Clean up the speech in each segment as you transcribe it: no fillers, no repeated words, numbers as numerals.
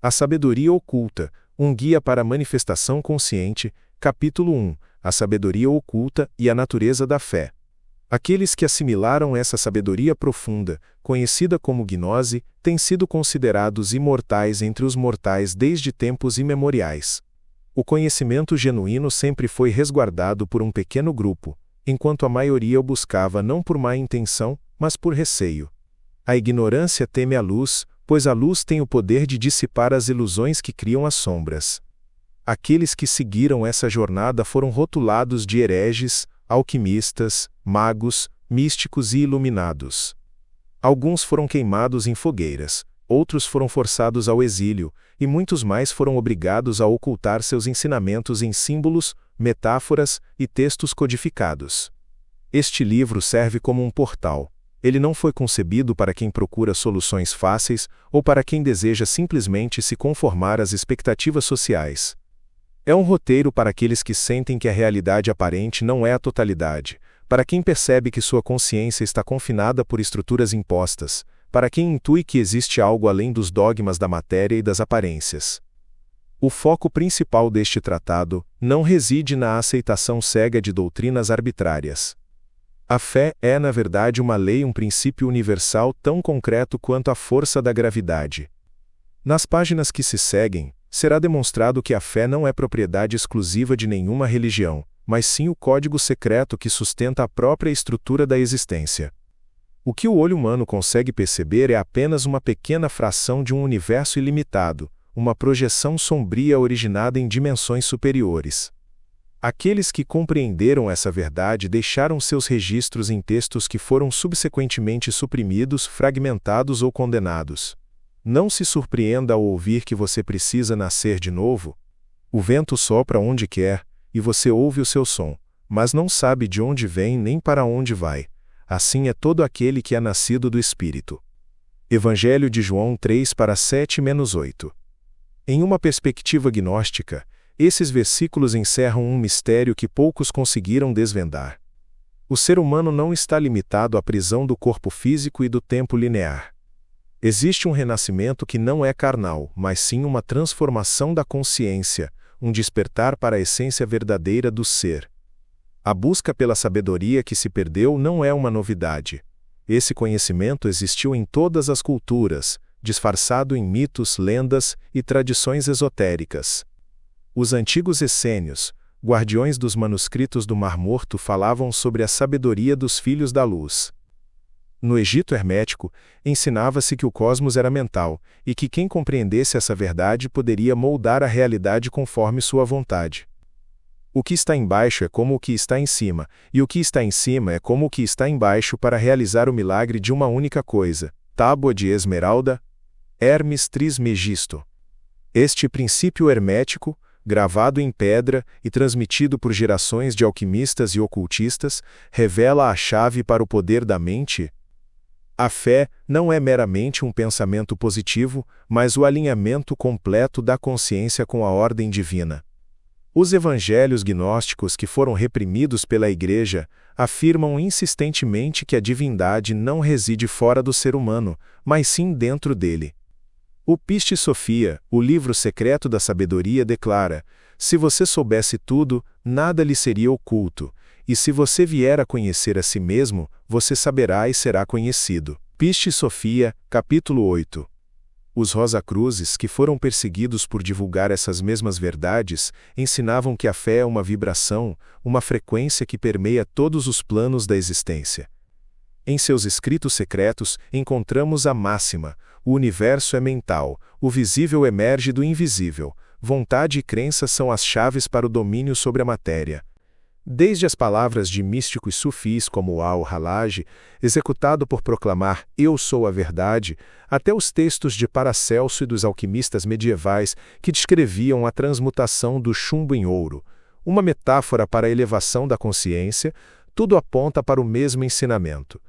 A sabedoria oculta, um guia para a manifestação consciente, capítulo 1, a sabedoria oculta e a natureza da fé. Aqueles que assimilaram essa sabedoria profunda, conhecida como gnose, têm sido considerados imortais entre os mortais desde tempos imemoriais. O conhecimento genuíno sempre foi resguardado por um pequeno grupo, enquanto a maioria o buscava não por má intenção, mas por receio. A ignorância teme a luz, pois a luz tem o poder de dissipar as ilusões que criam as sombras. Aqueles que seguiram essa jornada foram rotulados de hereges, alquimistas, magos, místicos e iluminados. Alguns foram queimados em fogueiras, outros foram forçados ao exílio, e muitos mais foram obrigados a ocultar seus ensinamentos em símbolos, metáforas e textos codificados. Este livro serve como um portal. Ele não foi concebido para quem procura soluções fáceis ou para quem deseja simplesmente se conformar às expectativas sociais. É um roteiro para aqueles que sentem que a realidade aparente não é a totalidade, para quem percebe que sua consciência está confinada por estruturas impostas, para quem intui que existe algo além dos dogmas da matéria e das aparências. O foco principal deste tratado não reside na aceitação cega de doutrinas arbitrárias. A fé é, na verdade, uma lei, um princípio universal tão concreto quanto a força da gravidade. Nas páginas que se seguem, será demonstrado que a fé não é propriedade exclusiva de nenhuma religião, mas sim o código secreto que sustenta a própria estrutura da existência. O que o olho humano consegue perceber é apenas uma pequena fração de um universo ilimitado, uma projeção sombria originada em dimensões superiores. Aqueles que compreenderam essa verdade deixaram seus registros em textos que foram subsequentemente suprimidos, fragmentados ou condenados. Não se surpreenda ao ouvir que você precisa nascer de novo. O vento sopra onde quer, e você ouve o seu som, mas não sabe de onde vem nem para onde vai. Assim é todo aquele que é nascido do Espírito. Evangelho de João 3:7-8. Em uma perspectiva gnóstica, esses versículos encerram um mistério que poucos conseguiram desvendar. O ser humano não está limitado à prisão do corpo físico e do tempo linear. Existe um renascimento que não é carnal, mas sim uma transformação da consciência, um despertar para a essência verdadeira do ser. A busca pela sabedoria que se perdeu não é uma novidade. Esse conhecimento existiu em todas as culturas, disfarçado em mitos, lendas e tradições esotéricas. Os antigos essênios, guardiões dos manuscritos do Mar Morto, falavam sobre a sabedoria dos filhos da luz. No Egito hermético, ensinava-se que o cosmos era mental, e que quem compreendesse essa verdade poderia moldar a realidade conforme sua vontade. O que está embaixo é como o que está em cima, e o que está em cima é como o que está embaixo para realizar o milagre de uma única coisa. Tábua de esmeralda, Hermes Trismegisto. Este princípio hermético, gravado em pedra e transmitido por gerações de alquimistas e ocultistas, revela a chave para o poder da mente. A fé não é meramente um pensamento positivo, mas o alinhamento completo da consciência com a ordem divina. Os evangelhos gnósticos que foram reprimidos pela Igreja afirmam insistentemente que a divindade não reside fora do ser humano, mas sim dentro dele. O Pistis Sophia, o livro secreto da sabedoria, declara: se você soubesse tudo, nada lhe seria oculto, e se você vier a conhecer a si mesmo, você saberá e será conhecido. Pistis Sophia, capítulo 8. Os Rosacruzes, que foram perseguidos por divulgar essas mesmas verdades, ensinavam que a fé é uma vibração, uma frequência que permeia todos os planos da existência. Em seus escritos secretos, encontramos a máxima: o universo é mental, o visível emerge do invisível, vontade e crença são as chaves para o domínio sobre a matéria. Desde as palavras de místicos sufis como Al-Halaj, executado por proclamar "Eu sou a verdade", até os textos de Paracelso e dos alquimistas medievais que descreviam a transmutação do chumbo em ouro, uma metáfora para a elevação da consciência, tudo aponta para o mesmo ensinamento.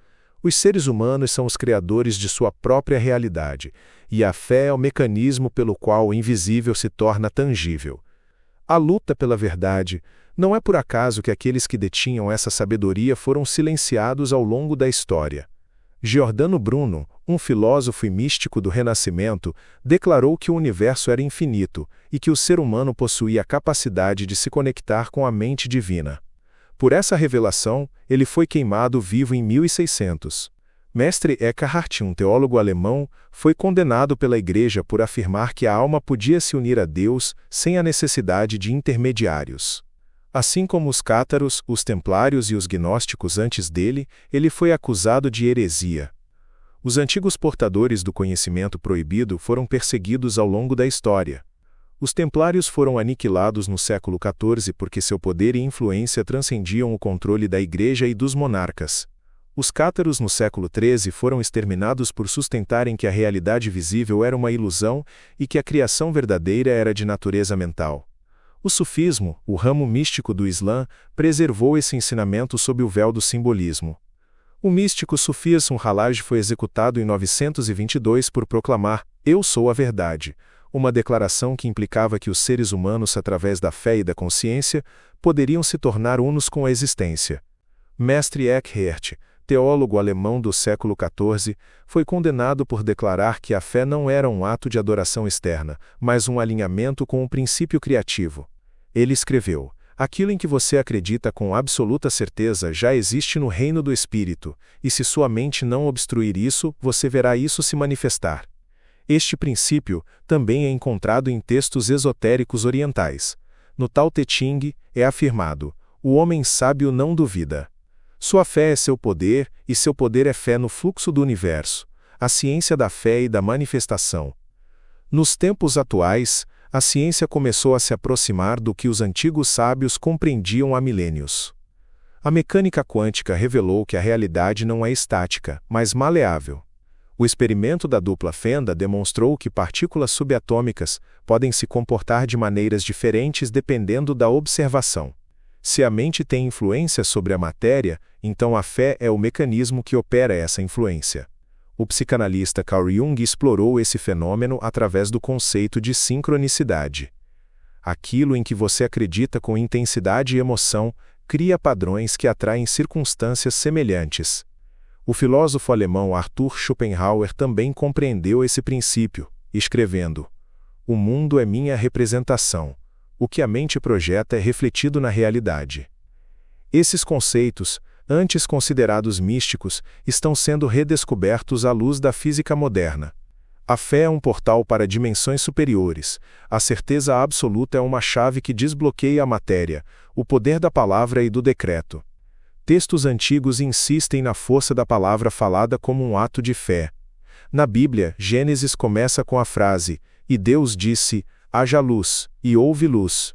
Os seres humanos são os criadores de sua própria realidade, e a fé é o mecanismo pelo qual o invisível se torna tangível. A luta pela verdade não é por acaso que aqueles que detinham essa sabedoria foram silenciados ao longo da história. Giordano Bruno, um filósofo e místico do Renascimento, declarou que o universo era infinito e que o ser humano possuía a capacidade de se conectar com a mente divina. Por essa revelação, ele foi queimado vivo em 1600. Mestre Eckhart, um teólogo alemão, foi condenado pela Igreja por afirmar que a alma podia se unir a Deus sem a necessidade de intermediários. Assim como os cátaros, os templários e os gnósticos antes dele, ele foi acusado de heresia. Os antigos portadores do conhecimento proibido foram perseguidos ao longo da história. Os templários foram aniquilados no século XIV porque seu poder e influência transcendiam o controle da Igreja e dos monarcas. Os cátaros no século XIII foram exterminados por sustentarem que a realidade visível era uma ilusão e que a criação verdadeira era de natureza mental. O sufismo, o ramo místico do Islã, preservou esse ensinamento sob o véu do simbolismo. O místico Sufi As-Sunhalaj foi executado em 922 por proclamar "Eu sou a verdade", uma declaração que implicava que os seres humanos, através da fé e da consciência, poderiam se tornar unos com a existência. Mestre Eckhart, teólogo alemão do século XIV, foi condenado por declarar que a fé não era um ato de adoração externa, mas um alinhamento com o princípio criativo. Ele escreveu: "Aquilo em que você acredita com absoluta certeza já existe no reino do Espírito, e se sua mente não obstruir isso, você verá isso se manifestar." Este princípio também é encontrado em textos esotéricos orientais. No Tao Te Ching, é afirmado: "O homem sábio não duvida. Sua fé é seu poder, e seu poder é fé no fluxo do universo, a ciência da fé e da manifestação." Nos tempos atuais, a ciência começou a se aproximar do que os antigos sábios compreendiam há milênios. A mecânica quântica revelou que a realidade não é estática, mas maleável. O experimento da dupla fenda demonstrou que partículas subatômicas podem se comportar de maneiras diferentes dependendo da observação. Se a mente tem influência sobre a matéria, então a fé é o mecanismo que opera essa influência. O psicanalista Carl Jung explorou esse fenômeno através do conceito de sincronicidade. Aquilo em que você acredita com intensidade e emoção cria padrões que atraem circunstâncias semelhantes. O filósofo alemão Arthur Schopenhauer também compreendeu esse princípio, escrevendo: "O mundo é minha representação. O que a mente projeta é refletido na realidade." Esses conceitos, antes considerados místicos, estão sendo redescobertos à luz da física moderna. A fé é um portal para dimensões superiores, a certeza absoluta é uma chave que desbloqueia a matéria, o poder da palavra e do decreto. Textos antigos insistem na força da palavra falada como um ato de fé. Na Bíblia, Gênesis começa com a frase: "E Deus disse, haja luz, e houve luz."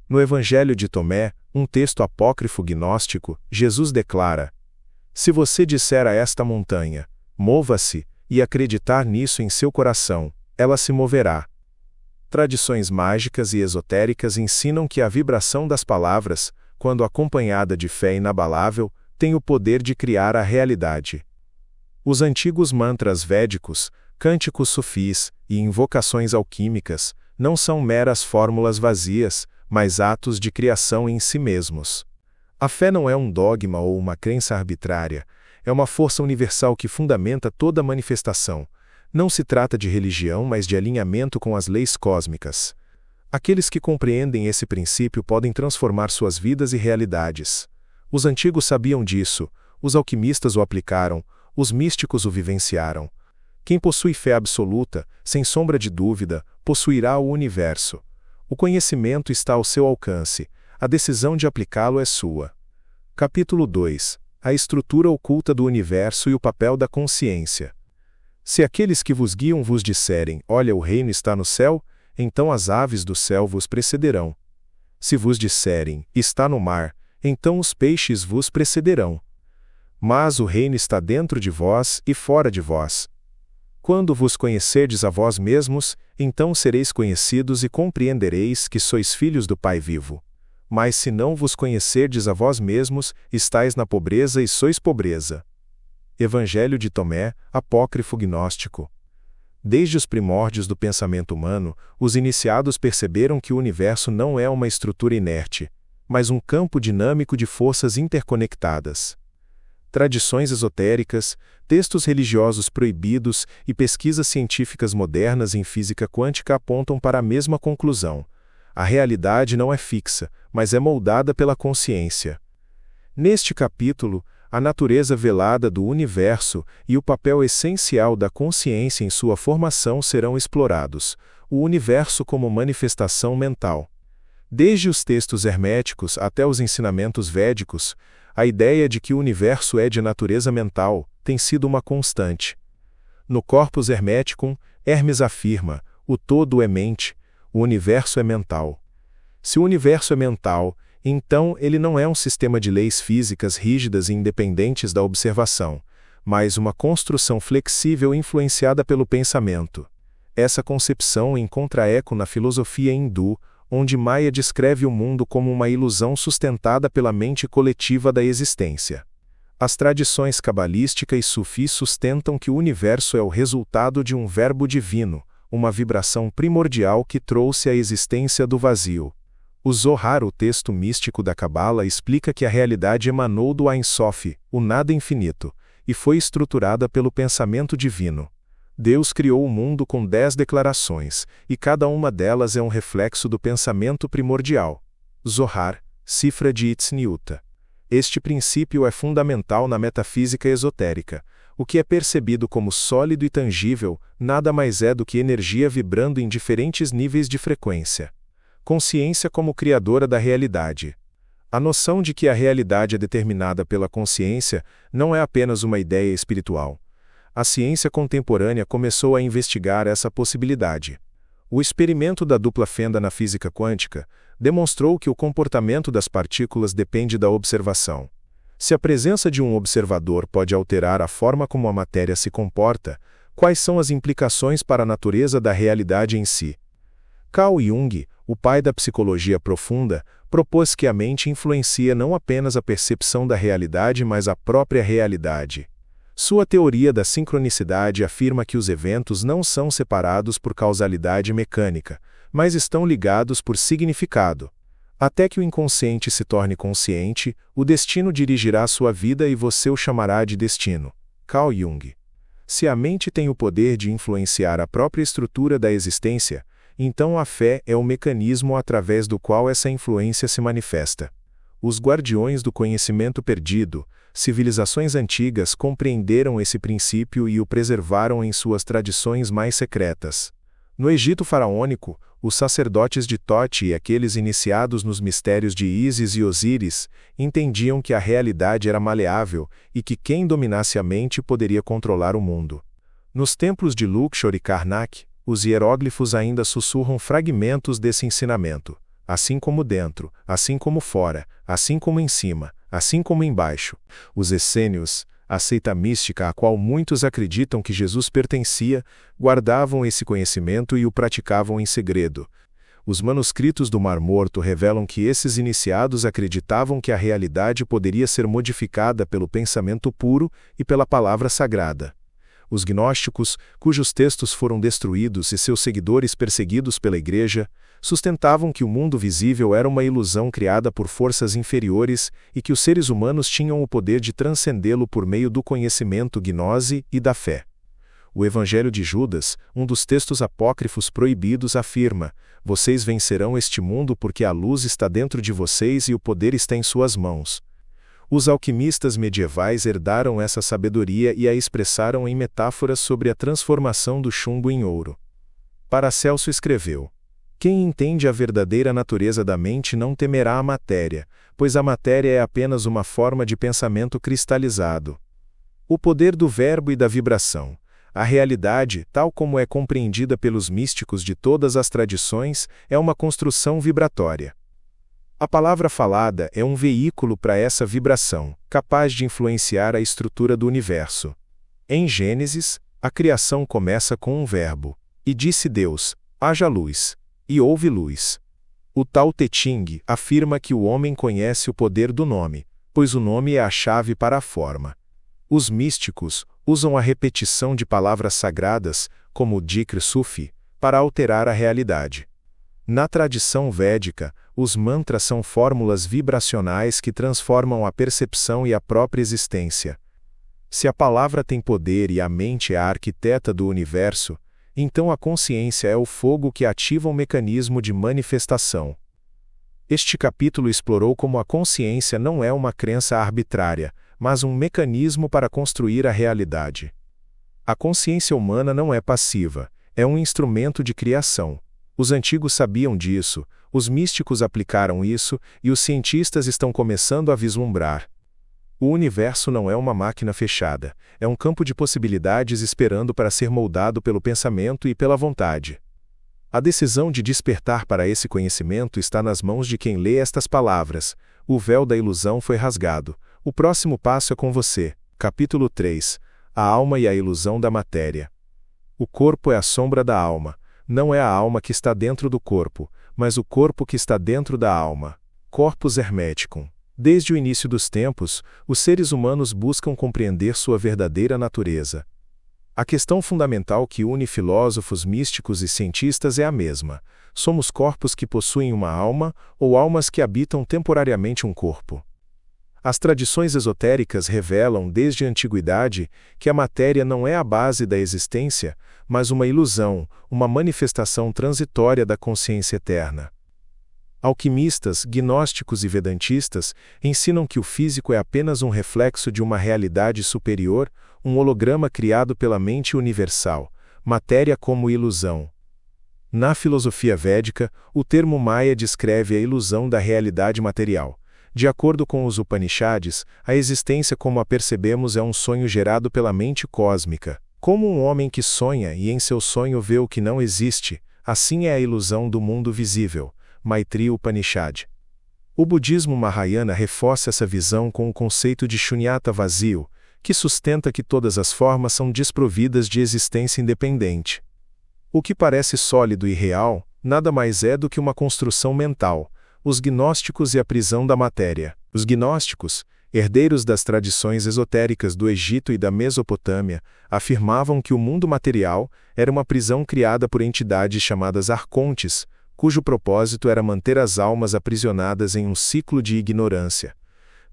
No Evangelho de Tomé, um texto apócrifo gnóstico, Jesus declara: "Se você disser a esta montanha, mova-se, e acreditar nisso em seu coração, ela se moverá." Tradições mágicas e esotéricas ensinam que a vibração das palavras, quando acompanhada de fé inabalável, tem o poder de criar a realidade. Os antigos mantras védicos, cânticos sufis e invocações alquímicas não são meras fórmulas vazias, mas atos de criação em si mesmos. A fé não é um dogma ou uma crença arbitrária, é uma força universal que fundamenta toda manifestação. Não se trata de religião, mas de alinhamento com as leis cósmicas. Aqueles que compreendem esse princípio podem transformar suas vidas e realidades. Os antigos sabiam disso, os alquimistas o aplicaram, os místicos o vivenciaram. Quem possui fé absoluta, sem sombra de dúvida, possuirá o universo. O conhecimento está ao seu alcance, a decisão de aplicá-lo é sua. Capítulo 2. A estrutura oculta do universo e o papel da consciência. Se aqueles que vos guiam vos disserem: "Olha, o reino está no céu", então as aves do céu vos precederão. Se vos disserem: "Está no mar", então os peixes vos precederão. Mas o reino está dentro de vós e fora de vós. Quando vos conhecerdes a vós mesmos, então sereis conhecidos e compreendereis que sois filhos do Pai vivo. Mas se não vos conhecerdes a vós mesmos, estais na pobreza e sois pobreza. Evangelho de Tomé, apócrifo gnóstico. Desde os primórdios do pensamento humano, os iniciados perceberam que o universo não é uma estrutura inerte, mas um campo dinâmico de forças interconectadas. tradições esotéricas, textos religiosos proibidos e pesquisas científicas modernas em física quântica apontam para a mesma conclusão. A realidade não é fixa, mas é moldada pela consciência. Neste capítulo, a natureza velada do universo e o papel essencial da consciência em sua formação serão explorados. O universo como manifestação mental. Desde os textos herméticos até os ensinamentos védicos, a ideia de que o universo é de natureza mental tem sido uma constante. No Corpus Hermeticum, Hermes afirma: o todo é mente, o universo é mental. Se o universo é mental, então ele não é um sistema de leis físicas rígidas e independentes da observação, mas uma construção flexível influenciada pelo pensamento. Essa concepção encontra eco na filosofia hindu, onde Maya descreve o mundo como uma ilusão sustentada pela mente coletiva da existência. As tradições cabalística e sufi sustentam que o universo é o resultado de um verbo divino, uma vibração primordial que trouxe a existência do vazio. O Zohar, o texto místico da Cabala, explica que a realidade emanou do Ein Sof, o nada infinito, e foi estruturada pelo pensamento divino. Deus criou o mundo com 10 declarações, e cada uma delas é um reflexo do pensamento primordial. Zohar, cifra de Itzniuta. Este princípio é fundamental na metafísica esotérica. O que é percebido como sólido e tangível, nada mais é do que energia vibrando em diferentes níveis de frequência. Consciência como criadora da realidade. A noção de que a realidade é determinada pela consciência não é apenas uma ideia espiritual. A ciência contemporânea começou a investigar essa possibilidade. O experimento da dupla fenda na física quântica demonstrou que o comportamento das partículas depende da observação. Se a presença de um observador pode alterar a forma como a matéria se comporta, quais são as implicações para a natureza da realidade em si? Carl Jung, o pai da psicologia profunda, propôs que a mente influencia não apenas a percepção da realidade, mas a própria realidade. Sua teoria da sincronicidade afirma que os eventos não são separados por causalidade mecânica, mas estão ligados por significado. Até que o inconsciente se torne consciente, o destino dirigirá sua vida e você o chamará de destino. Carl Jung. Se a mente tem o poder de influenciar a própria estrutura da existência, então a fé é o mecanismo através do qual essa influência se manifesta. Os guardiões do conhecimento perdido, civilizações antigas, compreenderam esse princípio e o preservaram em suas tradições mais secretas. No Egito faraônico, os sacerdotes de Tote e aqueles iniciados nos mistérios de Ísis e Osíris entendiam que a realidade era maleável e que quem dominasse a mente poderia controlar o mundo. Nos templos de Luxor e Karnak, os hieróglifos ainda sussurram fragmentos desse ensinamento. Assim como dentro, assim como fora, assim como em cima, assim como embaixo. Os essênios, a seita mística a qual muitos acreditam que Jesus pertencia, guardavam esse conhecimento e o praticavam em segredo. Os manuscritos do Mar Morto revelam que esses iniciados acreditavam que a realidade poderia ser modificada pelo pensamento puro e pela palavra sagrada. Os gnósticos, cujos textos foram destruídos e seus seguidores perseguidos pela Igreja, sustentavam que o mundo visível era uma ilusão criada por forças inferiores e que os seres humanos tinham o poder de transcendê-lo por meio do conhecimento gnose e da fé. O Evangelho de Judas, um dos textos apócrifos proibidos, afirma: "Vocês vencerão este mundo porque a luz está dentro de vocês e o poder está em suas mãos." Os alquimistas medievais herdaram essa sabedoria e a expressaram em metáforas sobre a transformação do chumbo em ouro. Paracelso escreveu: "Quem entende a verdadeira natureza da mente não temerá a matéria, pois a matéria é apenas uma forma de pensamento cristalizado." O poder do verbo e da vibração. A realidade, tal como é compreendida pelos místicos de todas as tradições, é uma construção vibratória. A palavra falada é um veículo para essa vibração, capaz de influenciar a estrutura do universo. Em Gênesis, a criação começa com um verbo. E disse Deus: haja luz. E houve luz. O Tao Te Ching afirma que o homem conhece o poder do nome, pois o nome é a chave para a forma. Os místicos usam a repetição de palavras sagradas, como o Dhikr Sufi, para alterar a realidade. Na tradição védica, os mantras são fórmulas vibracionais que transformam a percepção e a própria existência. Se a palavra tem poder e a mente é a arquiteta do universo, então a consciência é o fogo que ativa um mecanismo de manifestação. Este capítulo explorou como a consciência não é uma crença arbitrária, mas um mecanismo para construir a realidade. A consciência humana não é passiva, é um instrumento de criação. Os antigos sabiam disso, os místicos aplicaram isso e os cientistas estão começando a vislumbrar. O universo não é uma máquina fechada, é um campo de possibilidades esperando para ser moldado pelo pensamento e pela vontade. A decisão de despertar para esse conhecimento está nas mãos de quem lê estas palavras. O véu da ilusão foi rasgado. O próximo passo é com você. Capítulo 3. A alma e a ilusão da matéria. O corpo é a sombra da alma. Não é a alma que está dentro do corpo, mas o corpo que está dentro da alma. Corpus hermeticum. Desde o início dos tempos, os seres humanos buscam compreender sua verdadeira natureza. A questão fundamental que une filósofos, místicos e cientistas é a mesma. Somos corpos que possuem uma alma ou almas que habitam temporariamente um corpo? As tradições esotéricas revelam desde a antiguidade que a matéria não é a base da existência, mas uma ilusão, uma manifestação transitória da consciência eterna. Alquimistas, gnósticos e vedantistas ensinam que o físico é apenas um reflexo de uma realidade superior, um holograma criado pela mente universal, matéria como ilusão. Na filosofia védica, o termo Maya descreve a ilusão da realidade material. De acordo com os Upanishads, a existência como a percebemos é um sonho gerado pela mente cósmica. Como um homem que sonha e em seu sonho vê o que não existe, assim é a ilusão do mundo visível. Maitreya Upanishad. O budismo Mahayana reforça essa visão com o conceito de shunyata vazio, que sustenta que todas as formas são desprovidas de existência independente. O que parece sólido e real, nada mais é do que uma construção mental, os gnósticos e a prisão da matéria. Os gnósticos, herdeiros das tradições esotéricas do Egito e da Mesopotâmia, afirmavam que o mundo material era uma prisão criada por entidades chamadas arcontes, cujo propósito era manter as almas aprisionadas em um ciclo de ignorância.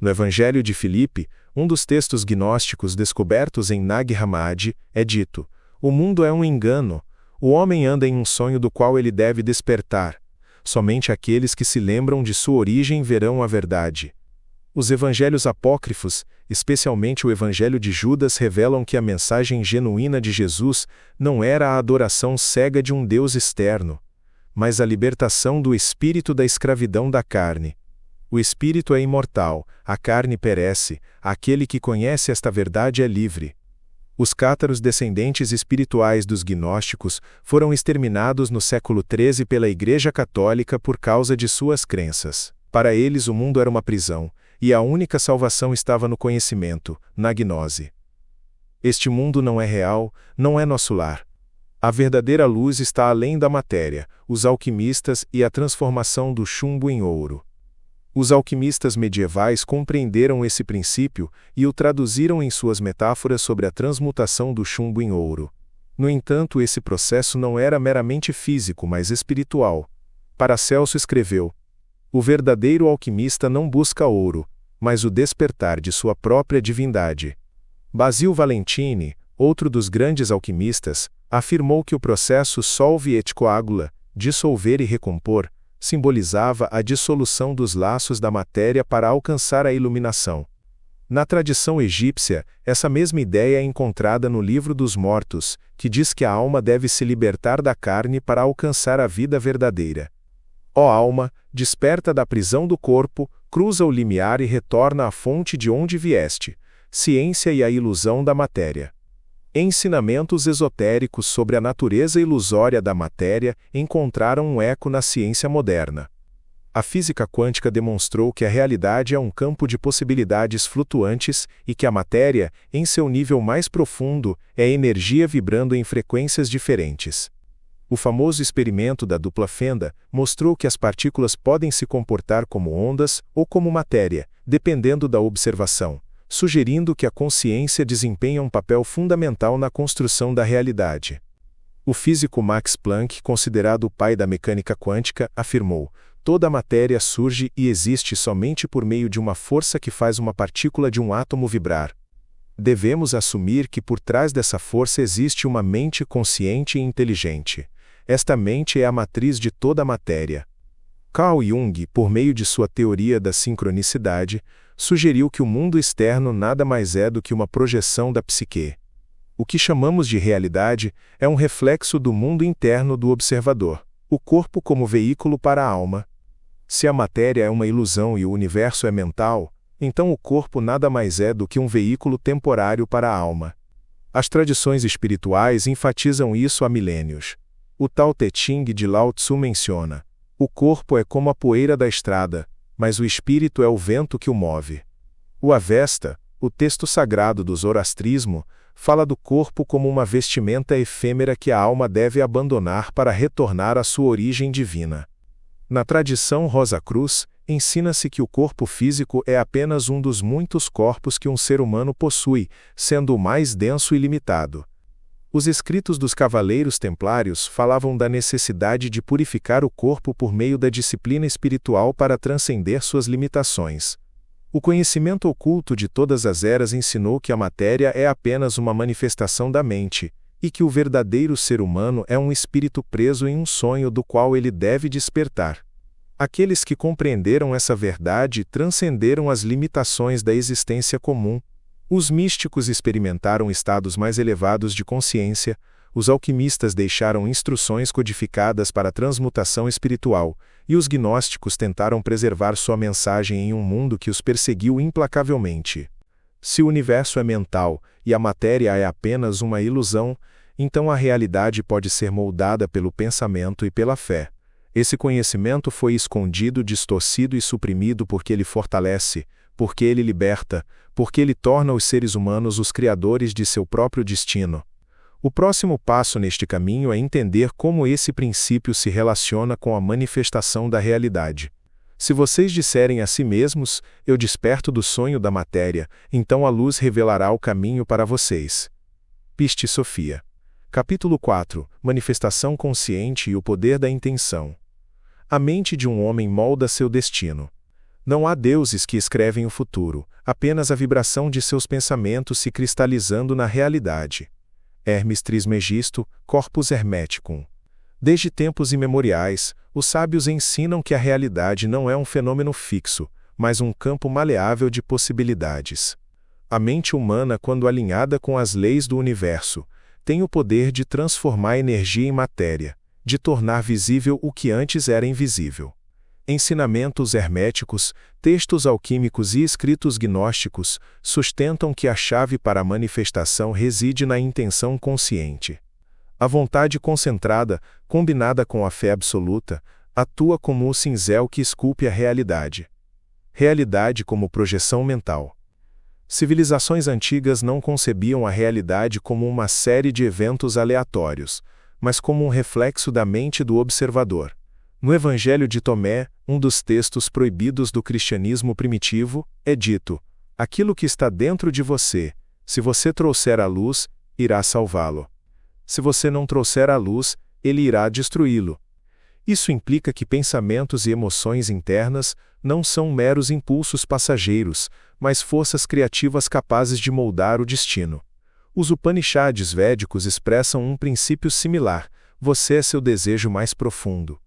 No Evangelho de Filipe, um dos textos gnósticos descobertos em Nag Hammadi, é dito: o mundo é um engano, o homem anda em um sonho do qual ele deve despertar. Somente aqueles que se lembram de sua origem verão a verdade. Os evangelhos apócrifos, especialmente o Evangelho de Judas, revelam que a mensagem genuína de Jesus não era a adoração cega de um Deus externo, mas a libertação do espírito da escravidão da carne. O espírito é imortal, a carne perece, aquele que conhece esta verdade é livre. Os cátaros descendentes espirituais dos gnósticos foram exterminados no século XIII pela Igreja Católica por causa de suas crenças. Para eles o mundo era uma prisão, e a única salvação estava no conhecimento, na gnose. Este mundo não é real, não é nosso lar. A verdadeira luz está além da matéria, os alquimistas e a transformação do chumbo em ouro. Os alquimistas medievais compreenderam esse princípio e o traduziram em suas metáforas sobre a transmutação do chumbo em ouro. No entanto, esse processo não era meramente físico, mas espiritual. Paracelso escreveu: o verdadeiro alquimista não busca ouro, mas o despertar de sua própria divindade. Basil Valentini, outro dos grandes alquimistas, afirmou que o processo solve et coagula, dissolver e recompor, simbolizava a dissolução dos laços da matéria para alcançar a iluminação. Na tradição egípcia, essa mesma ideia é encontrada no Livro dos Mortos, que diz que a alma deve se libertar da carne para alcançar a vida verdadeira. Ó alma, desperta da prisão do corpo, cruza o limiar e retorna à fonte de onde vieste, ciência e a ilusão da matéria. Ensinamentos esotéricos sobre a natureza ilusória da matéria encontraram um eco na ciência moderna. A física quântica demonstrou que a realidade é um campo de possibilidades flutuantes e que a matéria, em seu nível mais profundo, é energia vibrando em frequências diferentes. O famoso experimento da dupla fenda mostrou que as partículas podem se comportar como ondas ou como matéria, dependendo da observação, sugerindo que a consciência desempenha um papel fundamental na construção da realidade. O físico Max Planck, considerado o pai da mecânica quântica, afirmou: toda a matéria surge e existe somente por meio de uma força que faz uma partícula de um átomo vibrar. Devemos assumir que por trás dessa força existe uma mente consciente e inteligente. Esta mente é a matriz de toda a matéria. Carl Jung, por meio de sua teoria da sincronicidade, sugeriu que o mundo externo nada mais é do que uma projeção da psique. O que chamamos de realidade é um reflexo do mundo interno do observador, o corpo como veículo para a alma. Se a matéria é uma ilusão e o universo é mental, então o corpo nada mais é do que um veículo temporário para a alma. As tradições espirituais enfatizam isso há milênios. O Tao Te Ching de Lao Tzu menciona: o corpo é como a poeira da estrada, mas o espírito é o vento que o move. O Avesta, o texto sagrado do zoroastrismo, fala do corpo como uma vestimenta efêmera que a alma deve abandonar para retornar à sua origem divina. Na tradição Rosa Cruz, ensina-se que o corpo físico é apenas um dos muitos corpos que um ser humano possui, sendo o mais denso e limitado. Os escritos dos Cavaleiros Templários falavam da necessidade de purificar o corpo por meio da disciplina espiritual para transcender suas limitações. O conhecimento oculto de todas as eras ensinou que a matéria é apenas uma manifestação da mente, e que o verdadeiro ser humano é um espírito preso em um sonho do qual ele deve despertar. Aqueles que compreenderam essa verdade transcenderam as limitações da existência comum. Os místicos experimentaram estados mais elevados de consciência, os alquimistas deixaram instruções codificadas para a transmutação espiritual, e os gnósticos tentaram preservar sua mensagem em um mundo que os perseguiu implacavelmente. Se o universo é mental e a matéria é apenas uma ilusão, então a realidade pode ser moldada pelo pensamento e pela fé. Esse conhecimento foi escondido, distorcido e suprimido porque ele fortalece, porque ele liberta, porque ele torna os seres humanos os criadores de seu próprio destino. O próximo passo neste caminho é entender como esse princípio se relaciona com a manifestação da realidade. Se vocês disserem a si mesmos, eu desperto do sonho da matéria, então a luz revelará o caminho para vocês. Piste Sofia. Capítulo 4. Manifestação consciente e o poder da intenção. A mente de um homem molda seu destino. Não há deuses que escrevem o futuro, apenas a vibração de seus pensamentos se cristalizando na realidade. Hermes Trismegisto, Corpus Hermeticum. Desde tempos imemoriais, os sábios ensinam que a realidade não é um fenômeno fixo, mas um campo maleável de possibilidades. A mente humana, quando alinhada com as leis do universo, tem o poder de transformar energia em matéria, de tornar visível o que antes era invisível. Ensinamentos herméticos, textos alquímicos e escritos gnósticos sustentam que a chave para a manifestação reside na intenção consciente. A vontade concentrada, combinada com a fé absoluta, atua como o cinzel que esculpe a realidade. Realidade como projeção mental. Civilizações antigas não concebiam a realidade como uma série de eventos aleatórios, mas como um reflexo da mente do observador. No Evangelho de Tomé, um dos textos proibidos do cristianismo primitivo, é dito: aquilo que está dentro de você, se você trouxer a luz, irá salvá-lo. Se você não trouxer a luz, ele irá destruí-lo. Isso implica que pensamentos e emoções internas não são meros impulsos passageiros, mas forças criativas capazes de moldar o destino. Os Upanishads védicos expressam um princípio similar: você é seu desejo mais profundo.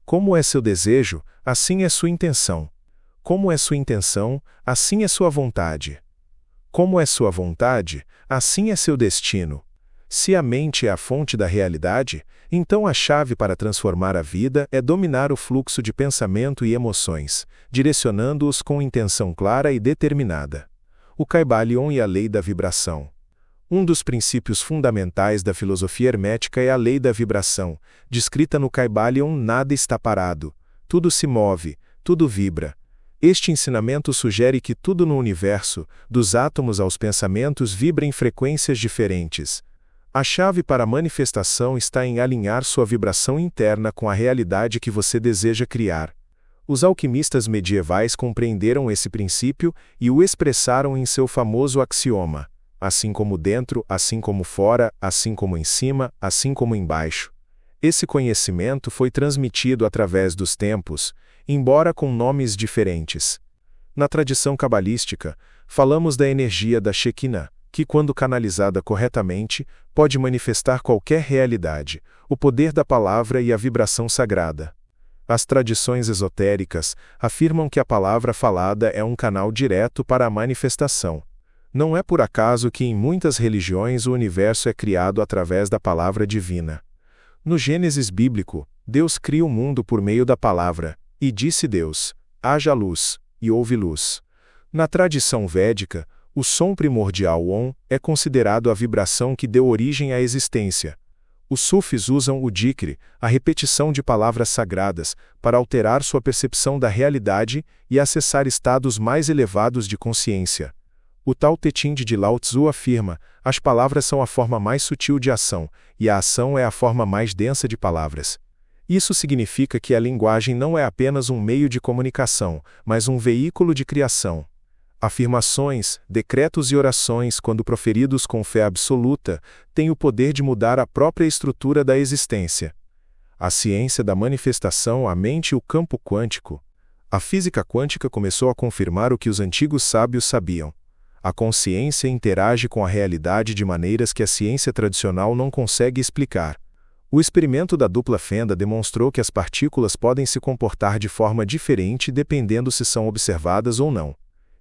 Como é seu desejo, assim é sua intenção. Como é sua intenção, assim é sua vontade. Como é sua vontade, assim é seu destino. Se a mente é a fonte da realidade, então a chave para transformar a vida é dominar o fluxo de pensamento e emoções, direcionando-os com intenção clara e determinada. O Kybalion e a lei da vibração. Um dos princípios fundamentais da filosofia hermética é a lei da vibração, descrita no Kybalion: nada está parado, tudo se move, tudo vibra. Este ensinamento sugere que tudo no universo, dos átomos aos pensamentos, vibra em frequências diferentes. A chave para a manifestação está em alinhar sua vibração interna com a realidade que você deseja criar. Os alquimistas medievais compreenderam esse princípio e o expressaram em seu famoso axioma: assim como dentro, assim como fora, assim como em cima, assim como embaixo. Esse conhecimento foi transmitido através dos tempos, embora com nomes diferentes. Na tradição cabalística, falamos da energia da Shekinah, que, quando canalizada corretamente, pode manifestar qualquer realidade, o poder da palavra e a vibração sagrada. As tradições esotéricas afirmam que a palavra falada é um canal direto para a manifestação. Não é por acaso que em muitas religiões o universo é criado através da palavra divina. No Gênesis bíblico, Deus cria o mundo por meio da palavra, e disse Deus: haja luz, e houve luz. Na tradição védica, o som primordial Om é considerado a vibração que deu origem à existência. Os sufis usam o dhikr, a repetição de palavras sagradas, para alterar sua percepção da realidade e acessar estados mais elevados de consciência. O Tao Te Ching de Lao Tzu afirma: as palavras são a forma mais sutil de ação, e a ação é a forma mais densa de palavras. Isso significa que a linguagem não é apenas um meio de comunicação, mas um veículo de criação. Afirmações, decretos e orações, quando proferidos com fé absoluta, têm o poder de mudar a própria estrutura da existência. A ciência da manifestação, a mente e o campo quântico. A física quântica começou a confirmar o que os antigos sábios sabiam. A consciência interage com a realidade de maneiras que a ciência tradicional não consegue explicar. O experimento da dupla fenda demonstrou que as partículas podem se comportar de forma diferente dependendo se são observadas ou não.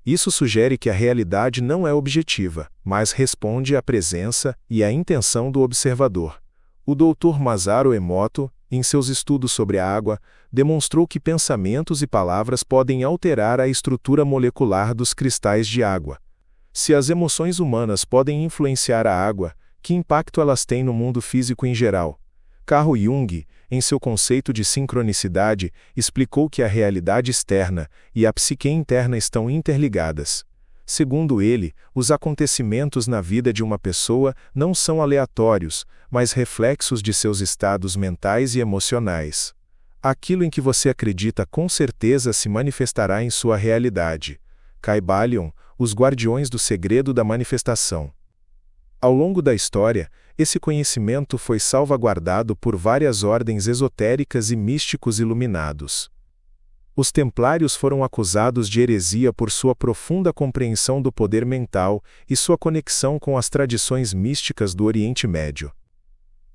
Isso sugere que a realidade não é objetiva, mas responde à presença e à intenção do observador. O Dr. Masaru Emoto, em seus estudos sobre a água, demonstrou que pensamentos e palavras podem alterar a estrutura molecular dos cristais de água. Se as emoções humanas podem influenciar a água, que impacto elas têm no mundo físico em geral? Carl Jung, em seu conceito de sincronicidade, explicou que a realidade externa e a psique interna estão interligadas. Segundo ele, os acontecimentos na vida de uma pessoa não são aleatórios, mas reflexos de seus estados mentais e emocionais. Aquilo em que você acredita com certeza se manifestará em sua realidade. Kybalion, os guardiões do segredo da manifestação. Ao longo da história, esse conhecimento foi salvaguardado por várias ordens esotéricas e místicos iluminados. Os templários foram acusados de heresia por sua profunda compreensão do poder mental e sua conexão com as tradições místicas do Oriente Médio.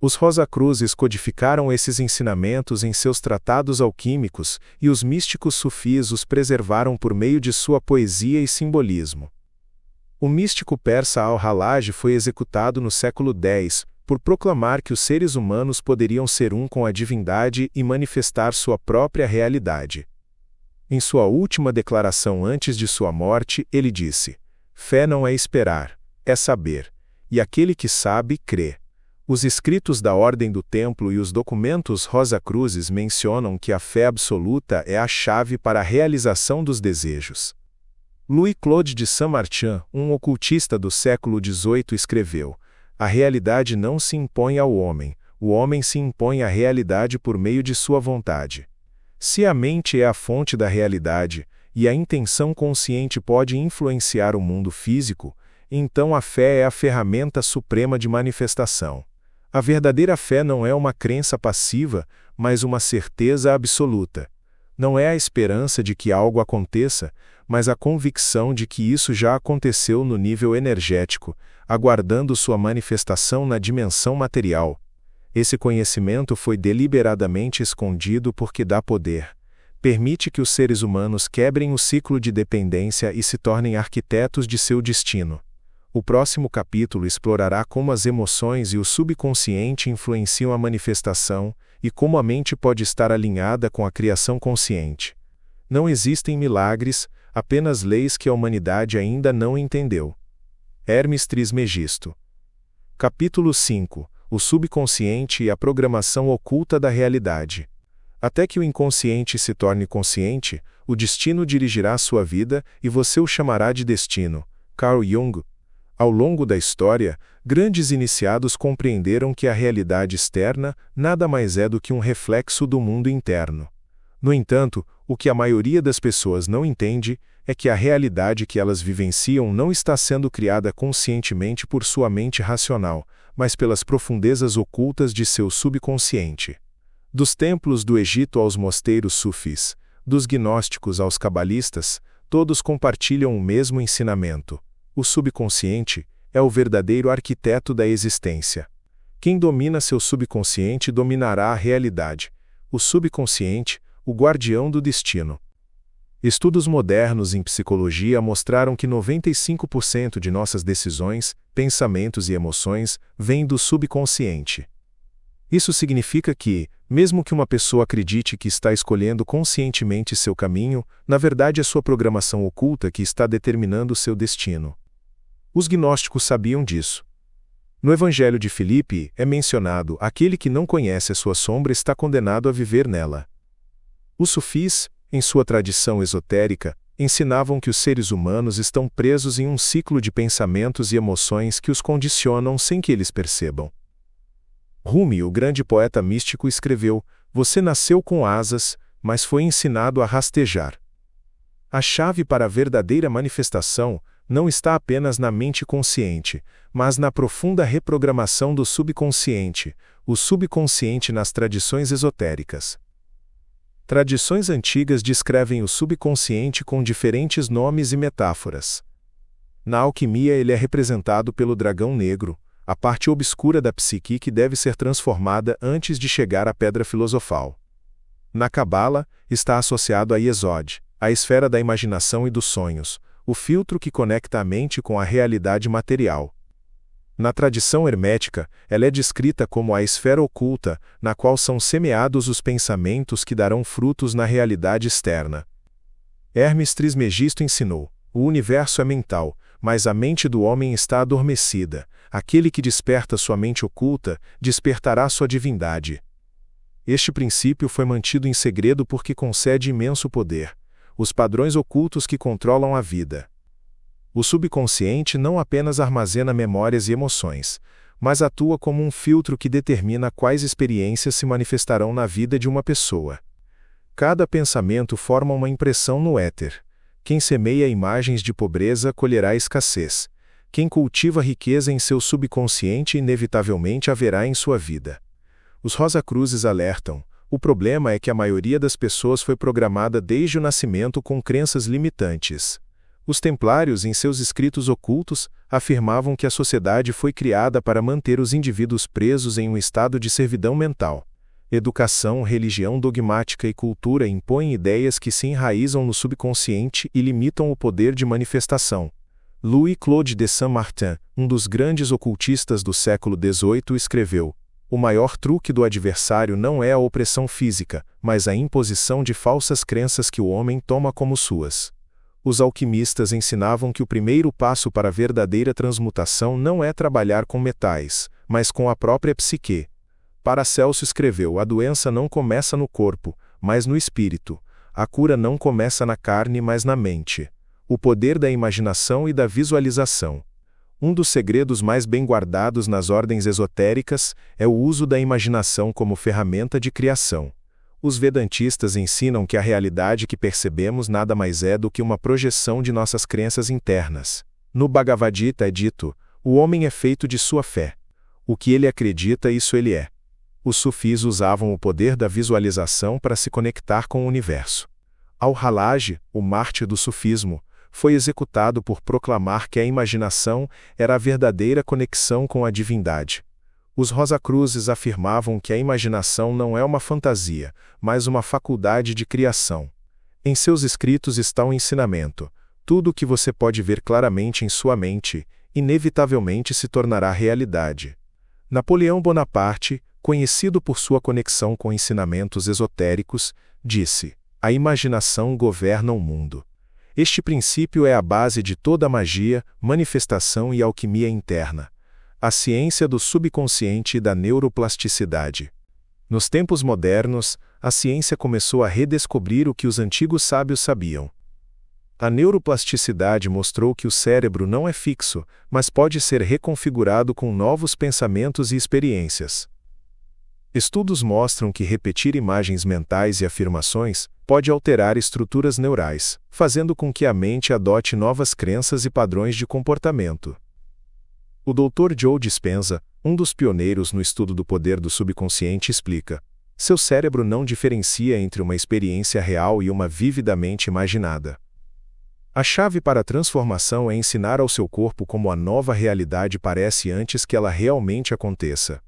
Os Rosacruzes codificaram esses ensinamentos em seus tratados alquímicos e os místicos sufis os preservaram por meio de sua poesia e simbolismo. O místico persa Al-Hallaj foi executado no século X, por proclamar que os seres humanos poderiam ser um com a divindade e manifestar sua própria realidade. Em sua última declaração antes de sua morte, ele disse: fé não é esperar, é saber, e aquele que sabe, crê. Os escritos da Ordem do Templo e os documentos Rosacruzes mencionam que a fé absoluta é a chave para a realização dos desejos. Louis-Claude de Saint-Martin, um ocultista do século XVIII, escreveu: a realidade não se impõe ao homem, o homem se impõe à realidade por meio de sua vontade. Se a mente é a fonte da realidade, e a intenção consciente pode influenciar o mundo físico, então a fé é a ferramenta suprema de manifestação. A verdadeira fé não é uma crença passiva, mas uma certeza absoluta. Não é a esperança de que algo aconteça, mas a convicção de que isso já aconteceu no nível energético, aguardando sua manifestação na dimensão material. Esse conhecimento foi deliberadamente escondido porque dá poder. Permite que os seres humanos quebrem o ciclo de dependência e se tornem arquitetos de seu destino. O próximo capítulo explorará como as emoções e o subconsciente influenciam a manifestação e como a mente pode estar alinhada com a criação consciente. Não existem milagres, apenas leis que a humanidade ainda não entendeu. Hermes Trismegisto. Capítulo 5. O subconsciente e a programação oculta da realidade. Até que o inconsciente se torne consciente, o destino dirigirá sua vida e você o chamará de destino. Carl Jung. Ao longo da história, grandes iniciados compreenderam que a realidade externa nada mais é do que um reflexo do mundo interno. No entanto, o que a maioria das pessoas não entende é que a realidade que elas vivenciam não está sendo criada conscientemente por sua mente racional, mas pelas profundezas ocultas de seu subconsciente. Dos templos do Egito aos mosteiros sufis, dos gnósticos aos cabalistas, todos compartilham o mesmo ensinamento. O subconsciente é o verdadeiro arquiteto da existência. Quem domina seu subconsciente dominará a realidade. O subconsciente, o guardião do destino. Estudos modernos em psicologia mostraram que 95% de nossas decisões, pensamentos e emoções vêm do subconsciente. Isso significa que, mesmo que uma pessoa acredite que está escolhendo conscientemente seu caminho, na verdade é sua programação oculta que está determinando seu destino. Os gnósticos sabiam disso. No Evangelho de Filipe é mencionado: aquele que não conhece a sua sombra está condenado a viver nela. Os sufis, em sua tradição esotérica, ensinavam que os seres humanos estão presos em um ciclo de pensamentos e emoções que os condicionam sem que eles percebam. Rumi, o grande poeta místico, escreveu: "Você nasceu com asas, mas foi ensinado a rastejar." A chave para a verdadeira manifestação não está apenas na mente consciente, mas na profunda reprogramação do subconsciente, o subconsciente nas tradições esotéricas. Tradições antigas descrevem o subconsciente com diferentes nomes e metáforas. Na alquimia ele é representado pelo dragão negro, a parte obscura da psique que deve ser transformada antes de chegar à pedra filosofal. Na Cabala, está associado a Yesod, a esfera da imaginação e dos sonhos, o filtro que conecta a mente com a realidade material. Na tradição hermética, ela é descrita como a esfera oculta, na qual são semeados os pensamentos que darão frutos na realidade externa. Hermes Trismegisto ensinou: o universo é mental, mas a mente do homem está adormecida. Aquele que desperta sua mente oculta, despertará sua divindade. Este princípio foi mantido em segredo porque concede imenso poder. Os padrões ocultos que controlam a vida. O subconsciente não apenas armazena memórias e emoções, mas atua como um filtro que determina quais experiências se manifestarão na vida de uma pessoa. Cada pensamento forma uma impressão no éter. Quem semeia imagens de pobreza colherá escassez. Quem cultiva riqueza em seu subconsciente inevitavelmente haverá em sua vida. Os Rosacruzes alertam: o problema é que a maioria das pessoas foi programada desde o nascimento com crenças limitantes. Os Templários, em seus escritos ocultos, afirmavam que a sociedade foi criada para manter os indivíduos presos em um estado de servidão mental. Educação, religião dogmática e cultura impõem ideias que se enraizam no subconsciente e limitam o poder de manifestação. Louis-Claude de Saint-Martin, um dos grandes ocultistas do século XVIII, escreveu: o maior truque do adversário não é a opressão física, mas a imposição de falsas crenças que o homem toma como suas. Os alquimistas ensinavam que o primeiro passo para a verdadeira transmutação não é trabalhar com metais, mas com a própria psique. Paracelso escreveu: a doença não começa no corpo, mas no espírito. A cura não começa na carne, mas na mente. O poder da imaginação e da visualização. Um dos segredos mais bem guardados nas ordens esotéricas é o uso da imaginação como ferramenta de criação. Os Vedantistas ensinam que a realidade que percebemos nada mais é do que uma projeção de nossas crenças internas. No Bhagavad Gita é dito: o homem é feito de sua fé. O que ele acredita, isso ele é. Os sufis usavam o poder da visualização para se conectar com o universo. Al-Halaj, o mártir do sufismo, foi executado por proclamar que a imaginação era a verdadeira conexão com a divindade. Os Rosacruzes afirmavam que a imaginação não é uma fantasia, mas uma faculdade de criação. Em seus escritos está o ensinamento: tudo o que você pode ver claramente em sua mente, inevitavelmente se tornará realidade. Napoleão Bonaparte, conhecido por sua conexão com ensinamentos esotéricos, disse: a imaginação governa o mundo. Este princípio é a base de toda a magia, manifestação e alquimia interna. A ciência do subconsciente e da neuroplasticidade. Nos tempos modernos, a ciência começou a redescobrir o que os antigos sábios sabiam. A neuroplasticidade mostrou que o cérebro não é fixo, mas pode ser reconfigurado com novos pensamentos e experiências. Estudos mostram que repetir imagens mentais e afirmações pode alterar estruturas neurais, fazendo com que a mente adote novas crenças e padrões de comportamento. O Dr. Joe Dispenza, um dos pioneiros no estudo do poder do subconsciente, explica: seu cérebro não diferencia entre uma experiência real e uma vividamente imaginada. A chave para a transformação é ensinar ao seu corpo como a nova realidade parece antes que ela realmente aconteça.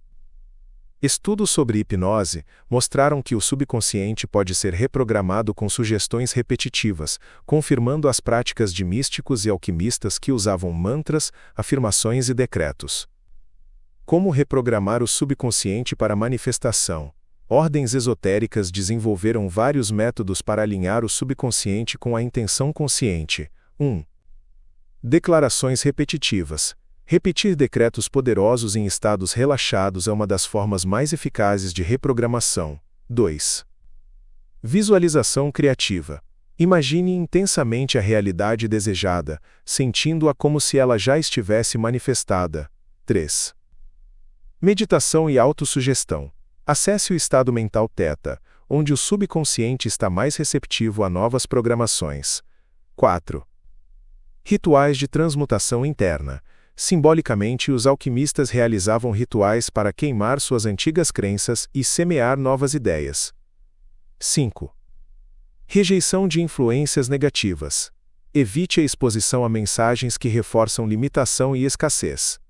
Estudos sobre hipnose mostraram que o subconsciente pode ser reprogramado com sugestões repetitivas, confirmando as práticas de místicos e alquimistas que usavam mantras, afirmações e decretos. Como reprogramar o subconsciente para manifestação? Ordens esotéricas desenvolveram vários métodos para alinhar o subconsciente com a intenção consciente. 1. Declarações repetitivas. Repetir decretos poderosos em estados relaxados é uma das formas mais eficazes de reprogramação. 2. Visualização criativa. Imagine intensamente a realidade desejada, sentindo-a como se ela já estivesse manifestada. 3. Meditação e autossugestão. Acesse o estado mental Theta, onde o subconsciente está mais receptivo a novas programações. 4. Rituais de transmutação interna. Simbolicamente, os alquimistas realizavam rituais para queimar suas antigas crenças e semear novas ideias. 5. Rejeição de influências negativas. Evite a exposição a mensagens que reforçam limitação e escassez.